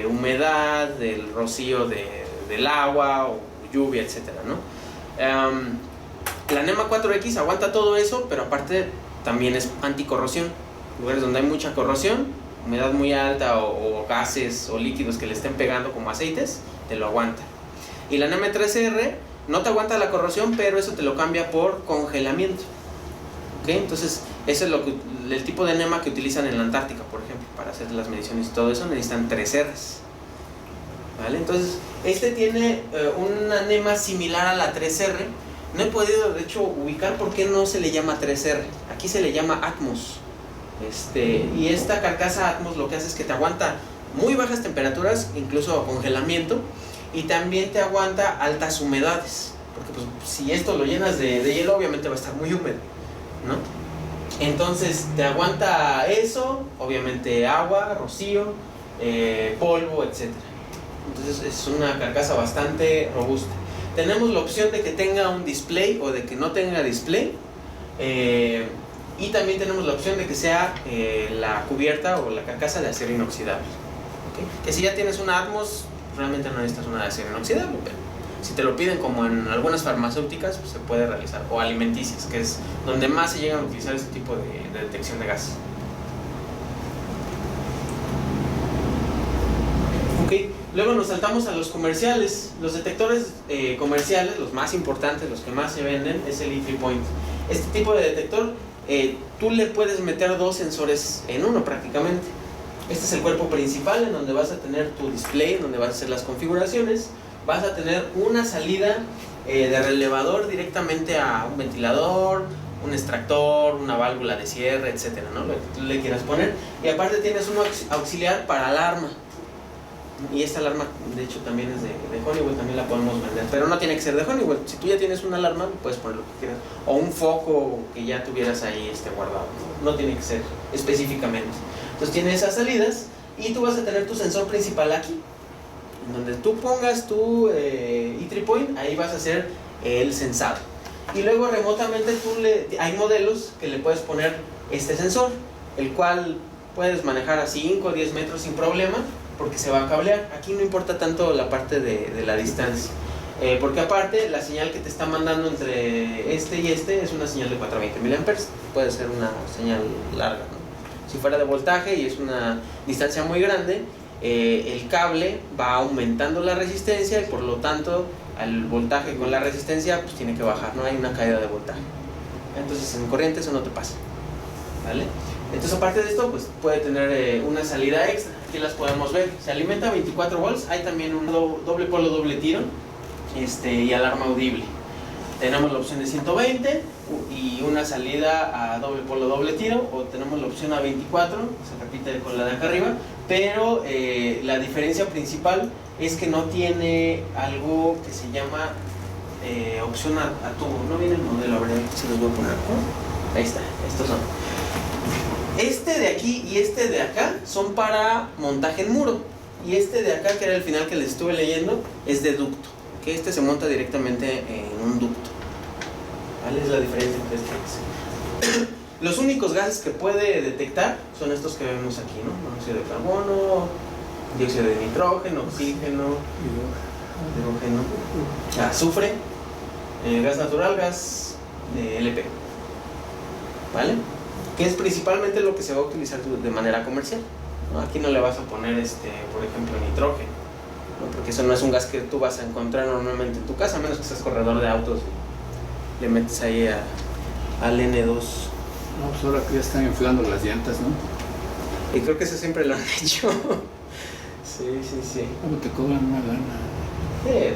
humedad, el rocío del agua o lluvia, etcétera, ¿no? La NEMA 4X aguanta todo eso, pero aparte también es anticorrosión. Lugares donde hay mucha corrosión, humedad muy alta o gases o líquidos que le estén pegando como aceites, te lo aguanta. Y la NEMA 3R no te aguanta la corrosión, pero eso te lo cambia por congelamiento. ¿Okay? Entonces, ese es el tipo de NEMA que utilizan en la Antártica, por ejemplo, para hacer las mediciones y todo eso, necesitan 3Rs. ¿Vale? Entonces, este tiene una NEMA similar a la 3R. No he podido, de hecho, ubicar por qué no se le llama 3R. Aquí se le llama Atmos. Y esta carcasa Atmos lo que hace es que te aguanta muy bajas temperaturas, incluso congelamiento, y también te aguanta altas humedades. Porque pues, si esto lo llenas de hielo, obviamente va a estar muy húmedo, ¿no? Entonces te aguanta eso, obviamente agua, rocío, polvo, etc. Entonces es una carcasa bastante robusta. Tenemos la opción de que tenga un display o de que no tenga display, y también tenemos la opción de que sea la cubierta o la carcasa de acero inoxidable. ¿Okay? Que si ya tienes una Atmos, realmente no necesitas una de acero inoxidable, pero si te lo piden como en algunas farmacéuticas, pues se puede realizar, o alimenticias, que es donde más se llegan a utilizar este tipo de detección de gas. Okay. Luego nos saltamos a los comerciales. Los detectores comerciales, los más importantes, los que más se venden, es el E3Point. Este tipo de detector, tú le puedes meter dos sensores en uno prácticamente. Este es el cuerpo principal en donde vas a tener tu display, en donde vas a hacer las configuraciones. Vas a tener una salida de relevador directamente a un ventilador, un extractor, una válvula de cierre, etcétera, ¿no? Lo que tú le quieras poner. Y aparte tienes uno auxiliar para alarma. Y esta alarma, de hecho, también es de Honeywell, también la podemos vender. Pero no tiene que ser de Honeywell. Si tú ya tienes una alarma, puedes poner lo que quieras. O un foco que ya tuvieras ahí guardado. No tiene que ser específicamente. Entonces tiene esas salidas y tú vas a tener tu sensor principal aquí. Donde tú pongas tu E3Point, ahí vas a hacer el sensado. Y luego remotamente hay modelos que le puedes poner este sensor, el cual puedes manejar a 5 o 10 metros sin problema, porque se va a cablear. Aquí no importa tanto la parte de la distancia, porque aparte la señal que te está mandando entre este y este es una señal de 420 mA. Puede ser una señal larga, ¿no? Si fuera de voltaje y es una distancia muy grande, el cable va aumentando la resistencia y por lo tanto al voltaje con la resistencia pues tiene que bajar, no hay una caída de voltaje. Entonces en corriente eso no te pasa, ¿vale? Entonces aparte de esto pues puede tener una salida extra. Aquí las podemos ver, se alimenta a 24 volts, hay también un doble polo doble tiro y alarma audible. Tenemos la opción de 120 y una salida a doble polo doble tiro, o tenemos la opción a 24, se repite con la de acá arriba, pero la diferencia principal es que no tiene algo que se llama opción a tubo. No viene el modelo, a ver, se los voy a poner. Ahí está, estos son. Este de aquí y este de acá son para montaje en muro. Y este de acá, que era el final que les estuve leyendo, es de ducto. Que este se monta directamente en un ducto. ¿Vale? Es la diferencia entre este y este. Los únicos gases que puede detectar son estos que vemos aquí, ¿no? Monóxido de carbono, dióxido de nitrógeno, oxígeno, hidrógeno, azufre, gas natural, gas LP. ¿Vale? Que es principalmente lo que se va a utilizar de manera comercial, ¿no? Aquí no le vas a poner, por ejemplo, nitrógeno, ¿no? Porque eso no es un gas que tú vas a encontrar normalmente en tu casa, a menos que seas corredor de autos y le metes ahí al N2. No, pues ahora que ya están inflando las llantas, ¿no? Y creo que eso siempre lo han hecho. Sí. ¿Cómo te cobran una lana? Sí,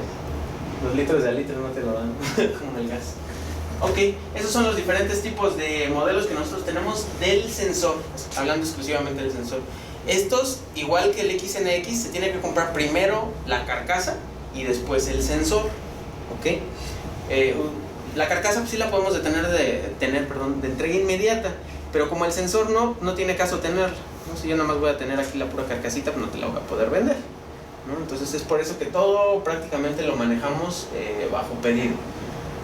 los litros de al litro no te lo dan, como el gas. Ok, esos son los diferentes tipos de modelos que nosotros tenemos del sensor, hablando exclusivamente del sensor. Estos, igual que el XNX, se tiene que comprar primero la carcasa y después el sensor. Ok, la carcasa pues sí la podemos tener de entrega inmediata, pero como el sensor no tiene caso tenerla, ¿no? Si yo nada más voy a tener aquí la pura carcasita, pues no te la voy a poder vender, ¿no? Entonces es por eso que todo prácticamente lo manejamos bajo pedido.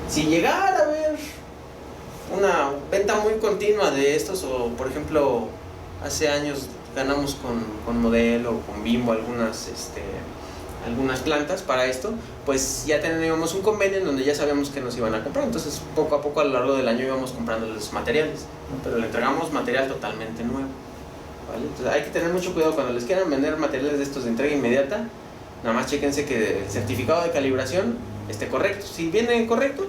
Si llegara a haber una venta muy continua de estos, o por ejemplo hace años ganamos con Modelo o con Bimbo algunas plantas para esto, pues ya teníamos un convenio en donde ya sabíamos que nos iban a comprar. Entonces poco a poco a lo largo del año íbamos comprando los materiales, ¿no? Pero le entregamos material totalmente nuevo, ¿vale? Entonces hay que tener mucho cuidado cuando les quieran vender materiales de estos de entrega inmediata. Nada más chéquense que el certificado de calibración esté correcto. Si viene correcto,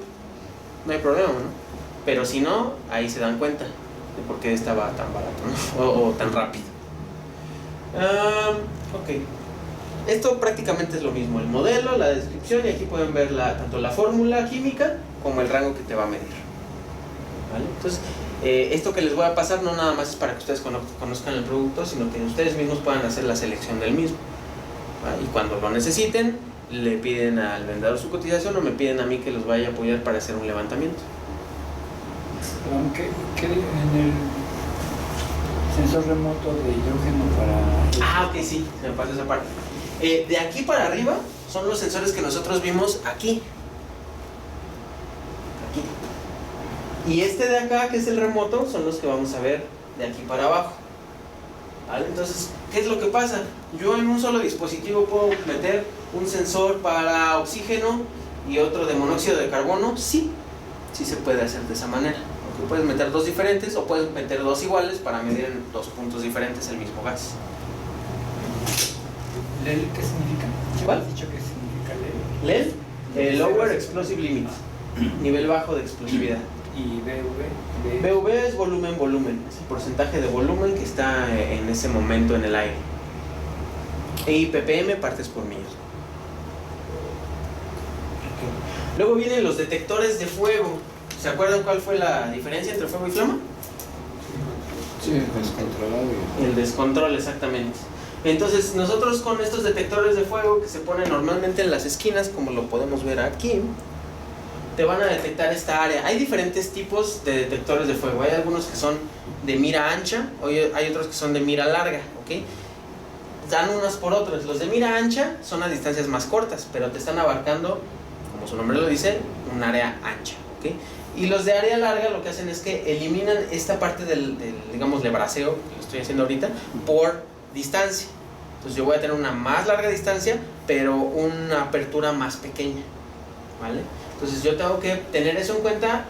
no hay problema, ¿no? Pero si no, ahí se dan cuenta de por qué estaba tan barato, ¿no? o tan rápido. Ok. Esto prácticamente es lo mismo, el modelo, la descripción, y aquí pueden ver tanto la fórmula química como el rango que te va a medir, ¿vale? Entonces, esto que les voy a pasar no nada más es para que ustedes conozcan el producto, sino que ustedes mismos puedan hacer la selección del mismo, ¿vale? Y cuando lo necesiten, le piden al vendedor su cotización o me piden a mí que los vaya a apoyar para hacer un levantamiento. Aunque en el sensor remoto de hidrógeno para... Ok, sí, se me pasa esa parte. De aquí para arriba son los sensores que nosotros vimos aquí. Y este de acá, que es el remoto, son los que vamos a ver de aquí para abajo, ¿vale? Entonces, ¿qué es lo que pasa? Yo en un solo dispositivo puedo meter un sensor para oxígeno y otro de monóxido de carbono. Sí se puede hacer de esa manera. Porque puedes meter dos diferentes o puedes meter dos iguales para medir en dos puntos diferentes el mismo gas. ¿LEL qué significa? ¿Cuál? ¿Has dicho qué significa LEL? LEL, Lower Explosive Limit, nivel bajo de explosividad. ¿Y BV? BV es volumen, es el porcentaje de volumen que está en ese momento en el aire. Y ppm, partes por millón. Okay. Luego vienen los detectores de fuego. ¿Se acuerdan cuál fue la diferencia entre fuego y flama? Sí, descontrolado. El descontrol, exactamente. Entonces nosotros con estos detectores de fuego que se ponen normalmente en las esquinas, como lo podemos ver aquí, te van a detectar esta área. Hay diferentes tipos de detectores de fuego. Hay algunos que son de mira ancha, hay otros que son de mira larga, ¿ok? Dan unas por otras. Los de mira ancha son a distancias más cortas, pero te están abarcando, como su nombre lo dice, un área ancha, ¿ok? Y los de área larga lo que hacen es que eliminan esta parte del digamos, braceo, que lo estoy haciendo ahorita, por distancia. Entonces yo voy a tener una más larga distancia, pero una apertura más pequeña, ¿vale? Entonces yo tengo que tener eso en cuenta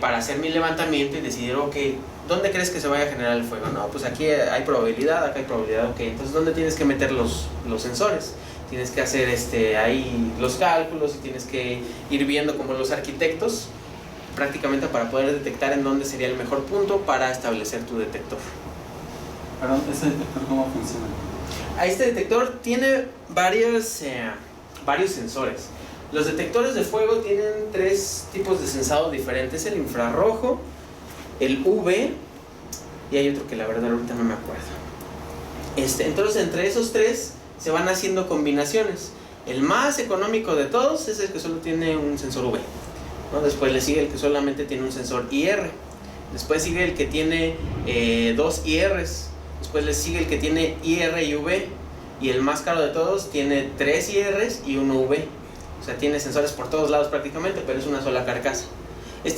para hacer mi levantamiento y decidir, ok, ¿dónde crees que se vaya a generar el fuego? No, pues aquí hay probabilidad, acá hay probabilidad, ok. Entonces, ¿dónde tienes que meter los sensores? Tienes que hacer ahí los cálculos y tienes que ir viendo como los arquitectos prácticamente para poder detectar en dónde sería el mejor punto para establecer tu detector. Perdón, ¿ese detector cómo funciona? Este detector tiene varios sensores. Los detectores de fuego tienen tres tipos de sensado diferentes: el infrarrojo, el UV y hay otro que la verdad ahorita no me acuerdo. Entonces entre esos tres se van haciendo combinaciones. El más económico de todos es el que solo tiene un sensor UV, ¿no? Después le sigue el que solamente tiene un sensor IR. después sigue el que tiene 2 IRs, después le sigue el que tiene IR y V, y el más caro de todos tiene 3 IRs y 1 V. O sea, tiene sensores por todos lados prácticamente, pero es una sola carcasa.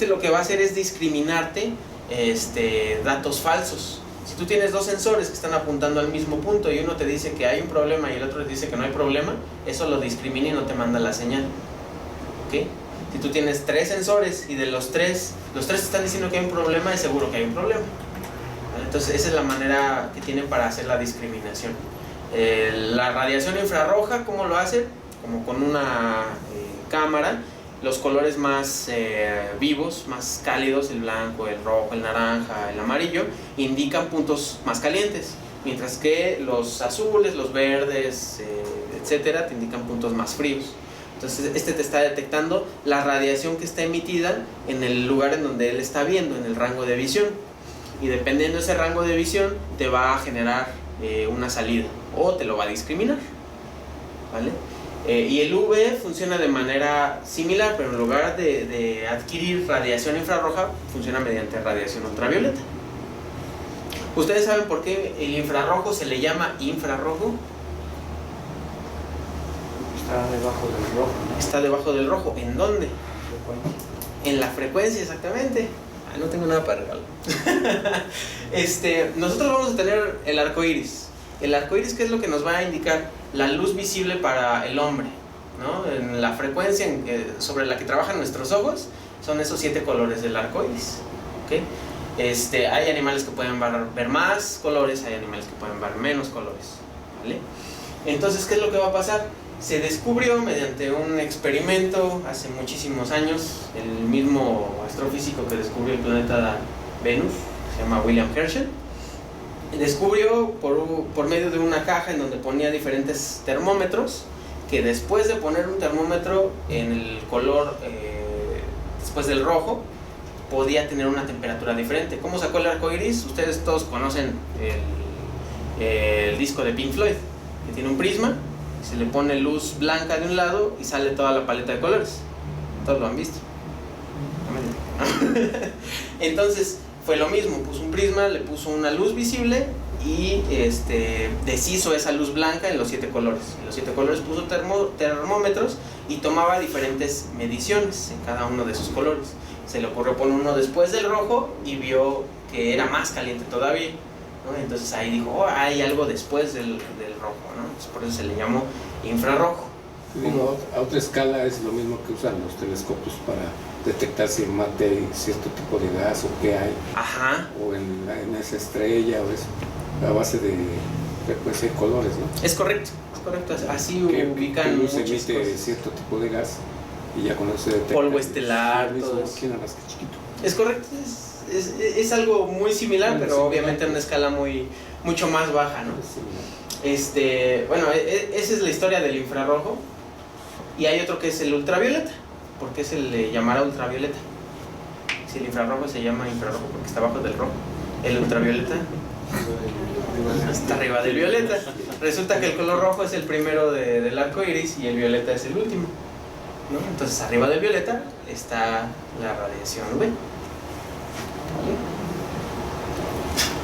Lo que va a hacer es discriminarte datos falsos. Si tú tienes 2 sensores que están apuntando al mismo punto y uno te dice que hay un problema y el otro te dice que no hay problema, eso lo discrimina y no te manda la señal. ¿Ok? Si tú tienes 3 sensores y de los tres están diciendo que hay un problema, es seguro que hay un problema. ¿Vale? Entonces esa es la manera que tienen para hacer la discriminación. La radiación infrarroja, ¿cómo lo hacen? Como con una cámara, los colores más vivos, más cálidos, el blanco, el rojo, el naranja, el amarillo, indican puntos más calientes, mientras que los azules, los verdes, etcétera, te indican puntos más fríos. Entonces te está detectando la radiación que está emitida en el lugar en donde él está viendo, en el rango de visión, y dependiendo de ese rango de visión te va a generar una salida o te lo va a discriminar, ¿vale? Y el UV funciona de manera similar, pero en lugar de adquirir radiación infrarroja, funciona mediante radiación ultravioleta. ¿Ustedes saben por qué el infrarrojo se le llama infrarrojo? Está debajo del rojo, ¿no? Está debajo del rojo. ¿En dónde? Frecuencia. En la frecuencia, exactamente. Ah, no tengo nada para regalar. Nosotros vamos a tener el arco iris. El arco iris, ¿qué es lo que nos va a indicar? La luz visible para el hombre, ¿no? En la frecuencia sobre la que trabajan nuestros ojos, son esos 7 colores del arco iris. ¿Okay? Hay animales que pueden ver más colores, hay animales que pueden ver menos colores, ¿vale? Entonces, ¿qué es lo que va a pasar? Se descubrió mediante un experimento hace muchísimos años, el mismo astrofísico que descubrió el planeta Venus, se llama William Herschel, descubrió por medio de una caja en donde ponía diferentes termómetros, que después de poner un termómetro en el color después del rojo, podía tener una temperatura diferente. ¿Cómo sacó el arco iris? Ustedes todos conocen el disco de Pink Floyd, que tiene un prisma, se le pone luz blanca de un lado y sale toda la paleta de colores. Todos lo han visto. Entonces fue lo mismo, puso un prisma, le puso una luz visible y deshizo esa luz blanca en los 7 colores. En los 7 colores puso termómetros y tomaba diferentes mediciones en cada uno de esos colores. Se le ocurrió poner uno después del rojo y vio que era más caliente todavía, ¿no? Entonces ahí dijo, oh, hay algo después del rojo, ¿no? Entonces por eso se le llamó infrarrojo. Digo, a otra escala es lo mismo que usan los telescopios para detectar si mate hay cierto tipo de gas o qué hay. Ajá. O en esa estrella o eso, a base de frecuencia y colores, ¿no? Es correcto, así Que ubican luz muchas emite cosas. cierto tipo de gas y ya con eso se detecta. Polvo estelar, mismo, todo eso. aquí nada más que chiquito. Es correcto, es algo muy similar, Bueno, pero similar. obviamente en una escala mucho más baja, ¿no? Sí, Bueno, esa es la historia del infrarrojo. Y hay otro que es el ultravioleta. ¿Por qué se le llamará ultravioleta? Si el infrarrojo se llama infrarrojo porque está abajo del rojo, el ultravioleta está arriba del violeta. Resulta que el color rojo es el primero del arco iris y el violeta es el último, ¿no? Entonces arriba del violeta está la radiación UV.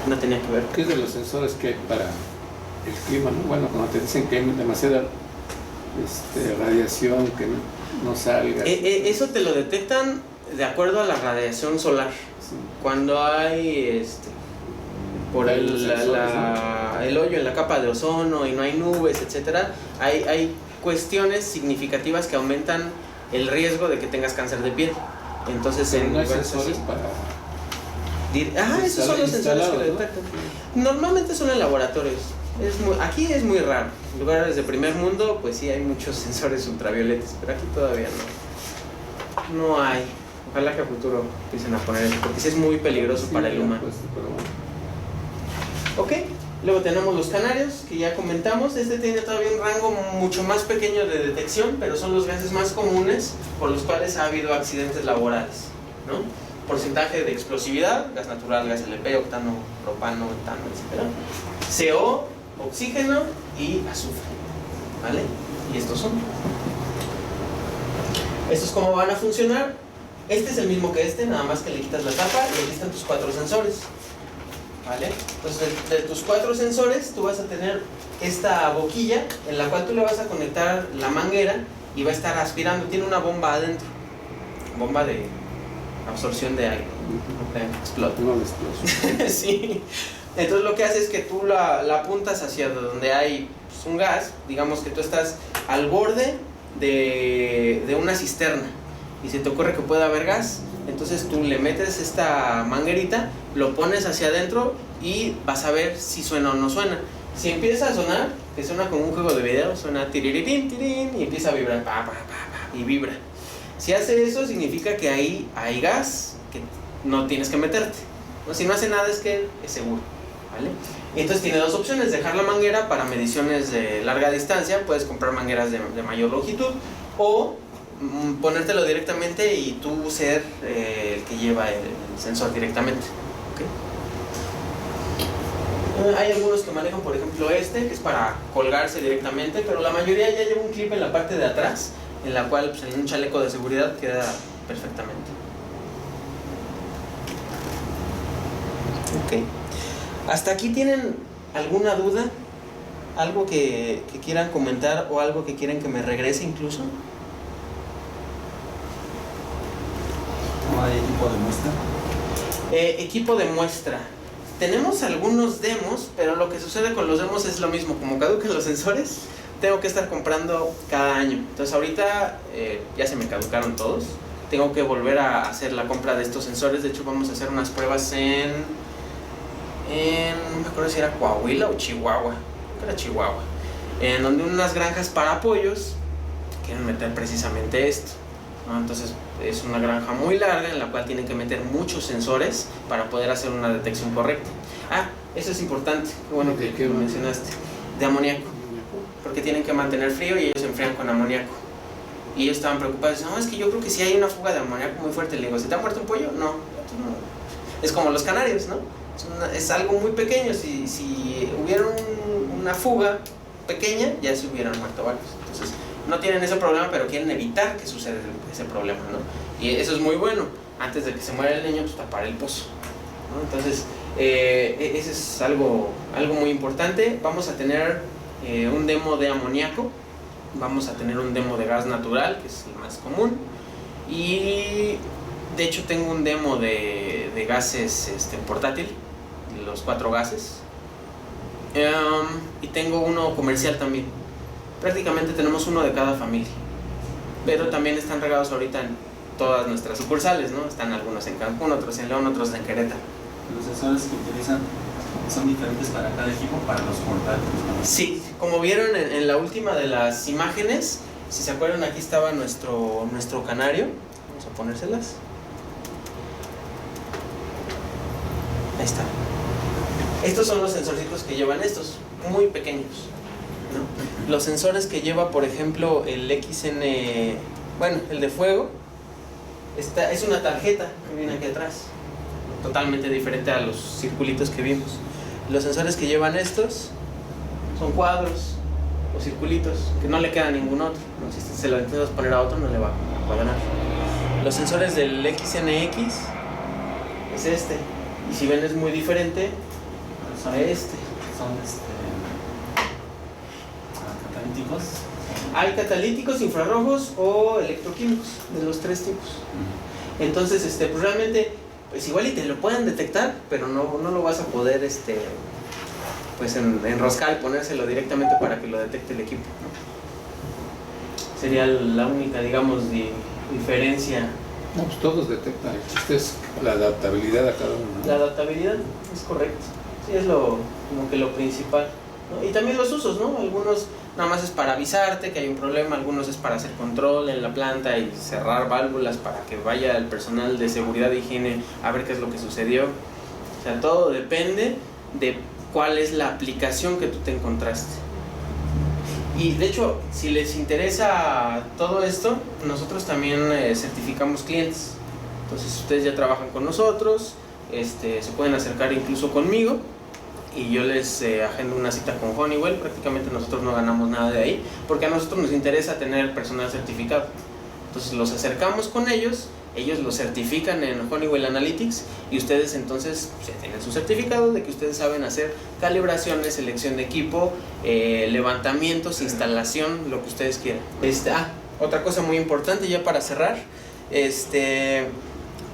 No tenía que ver. ¿Qué es de los sensores que hay para el clima, ¿no? Bueno, cuando te dicen que hay demasiada radiación, que no salga. Eso te lo detectan de acuerdo a la radiación solar. Sí. Cuando hay por Hay los sensores, el hoyo en la capa de ozono y no hay nubes, etcétera, hay cuestiones significativas que aumentan el riesgo de que tengas cáncer de piel. Entonces Pero en no hay lugares sensores así- para esos son los sensores que lo instalados, ¿no? detectan. Normalmente son en laboratorios. Aquí es muy raro. En lugares de primer mundo, pues sí hay muchos sensores ultravioletas, pero aquí todavía no hay. Ojalá que a futuro empiecen a poner eso, porque sí es muy peligroso Sí, para el ya, humano. pues, pero bueno. Ok, luego tenemos los canarios, que ya comentamos. Tiene todavía un rango mucho más pequeño de detección, pero son los gases más comunes por los cuales ha habido accidentes laborales, ¿no? Porcentaje de explosividad, gas natural, gas LP, octano, propano, etano, etc. CO, oxígeno y azufre, ¿vale? Y estos cómo van a funcionar. Este es el mismo que este, nada más que le quitas la tapa y aquí están tus 4 sensores. ¿Vale? Entonces de tus 4 sensores tú vas a tener esta boquilla en la cual tú le vas a conectar la manguera y va a estar aspirando. Tiene una bomba adentro, bomba de absorción de aire. Explota. No la explosión. Sí. Entonces lo que hace es que tú la apuntas hacia donde hay pues, un gas. Digamos que tú estás al borde de una cisterna y se te ocurre que puede haber gas. Entonces tú le metes esta manguerita, lo pones hacia adentro y vas a ver si suena o no suena. Si empieza a sonar, que suena como un juego de video, suena tiririrín, tirín, y empieza a vibrar, pa, pa, pa, pa, y vibra. Si hace eso, significa que ahí hay gas, que no tienes que meterte. ¿No? Si no hace nada es que es seguro, ¿vale? Entonces tiene 2 opciones: dejar la manguera para mediciones de larga distancia, puedes comprar mangueras de mayor longitud, o ponértelo directamente y tú ser el que lleva el sensor directamente. ¿Okay? Hay algunos que manejan, por ejemplo, este, que es para colgarse directamente, pero la mayoría ya lleva un clip en la parte de atrás, en la cual pues, en un chaleco de seguridad queda perfectamente. Ok. ¿Hasta aquí tienen alguna duda? ¿Algo que quieran comentar o algo que quieren que me regrese incluso? ¿No hay equipo de muestra? Equipo de muestra. Tenemos algunos demos, pero lo que sucede con los demos es lo mismo. Como caducan los sensores, tengo que estar comprando cada año. Entonces ahorita ya se me caducaron todos. Tengo que volver a hacer la compra de estos sensores. De hecho vamos a hacer unas pruebas en no me acuerdo si era Coahuila o Chihuahua. Creo que era Chihuahua. En donde unas granjas para pollos quieren meter precisamente esto, ¿no? Entonces es una granja muy larga en la cual tienen que meter muchos sensores para poder hacer una detección correcta. Ah, eso es importante, qué bueno que lo mencionaste, de amoníaco, porque tienen que mantener frío y ellos se enfrían con amoníaco. Y ellos estaban preocupados, no, es que yo creo que si hay una fuga de amoníaco muy fuerte. Le digo, ¿se te ha muerto un pollo? No. Es como los canarios, ¿no? Es algo muy pequeño, si hubiera una fuga pequeña ya se hubieran muerto varios. Entonces no tienen ese problema, pero quieren evitar que suceda ese problema, ¿no? Y eso es muy bueno. Antes de que se muera el niño, pues tapar el pozo, ¿no? Entonces ese es algo muy importante. Vamos a tener un demo de amoníaco, vamos a tener un demo de gas natural, que es el más común, y de hecho tengo un demo de gases portátil, los 4 gases, y tengo uno comercial también. Prácticamente tenemos uno de cada familia, pero también están regados ahorita en todas nuestras sucursales, ¿no? Están algunos en Cancún, otros en León, otros en Querétaro. ¿Los sensores que utilizan son diferentes para cada equipo, para los portátiles? Sí, como vieron en la última de las imágenes, si se acuerdan, aquí estaba nuestro canario. Vamos a ponérselas. Ahí está. Estos son los sensorcitos que llevan estos, muy pequeños, ¿no? Los sensores que lleva, por ejemplo, el XN, bueno, el de fuego, es una tarjeta que viene aquí atrás, totalmente diferente a los circulitos que vimos. Los sensores que llevan estos son cuadros o circulitos que no le queda a ningún otro, ¿no? Si se lo intentas poner a otro no le va a cuadrar. Los sensores del XNX es este, y si ven es muy diferente a este. ¿Son catalíticos? Hay catalíticos, infrarrojos o electroquímicos, de los 3 tipos. Entonces, pues realmente, pues igual y te lo pueden detectar, pero no lo vas a poder, pues enroscar y ponérselo directamente para que lo detecte el equipo, ¿no? Sería la única, digamos, diferencia. No, pues todos detectan. Esta es la adaptabilidad a cada uno, ¿no? La adaptabilidad es correcto. Sí, es como que lo principal, ¿no? Y también los usos, ¿no? Algunos nada más es para avisarte que hay un problema, algunos es para hacer control en la planta y cerrar válvulas para que vaya el personal de seguridad e higiene a ver qué es lo que sucedió. O sea, todo depende de cuál es la aplicación que tú te encontraste. Y de hecho, si les interesa todo esto, nosotros también certificamos clientes. Entonces, si ustedes ya trabajan con nosotros, se pueden acercar incluso conmigo y yo les agendo una cita con Honeywell. Prácticamente nosotros no ganamos nada de ahí, porque a nosotros nos interesa tener personal certificado. Entonces los acercamos con ellos ellos lo certifican en Honeywell Analytics y ustedes entonces ya tienen su certificado de que ustedes saben hacer calibraciones, selección de equipo, levantamientos, instalación, lo que ustedes quieran. Otra cosa muy importante ya para cerrar,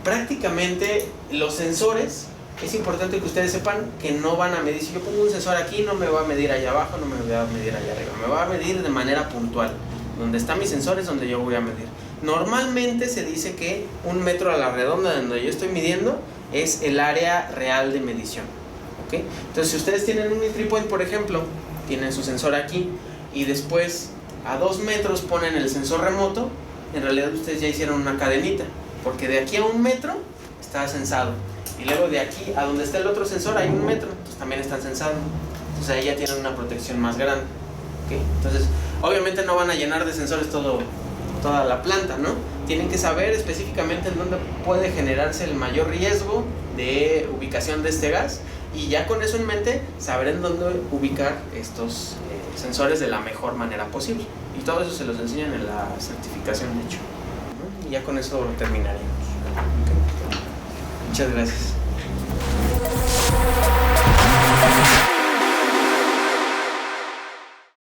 prácticamente los sensores, es importante que ustedes sepan que no van a medir. Si yo pongo un sensor aquí, no me va a medir allá abajo, no me va a medir allá arriba, me va a medir de manera puntual. Donde está mi sensor es donde yo voy a medir. Normalmente se dice que 1 metro a la redonda de donde yo estoy midiendo es el área real de medición, ¿ok? Entonces, si ustedes tienen un entry point, por ejemplo, tienen su sensor aquí y después a 2 metros ponen el sensor remoto, en realidad ustedes ya hicieron una cadenita, porque de aquí a 1 metro está sensado y luego de aquí a donde está el otro sensor hay 1 metro, entonces también están sensados. Entonces ahí ya tienen una protección más grande, ¿ok? Entonces, obviamente no van a llenar de sensores toda la planta, ¿no? Tienen que saber específicamente en dónde puede generarse el mayor riesgo de ubicación de este gas y ya con eso en mente saber en dónde ubicar estos sensores de la mejor manera posible. Y todo eso se los enseñan en la certificación, de hecho, ¿no? Y ya con eso terminaríamos. ¿Okay? Muchas gracias.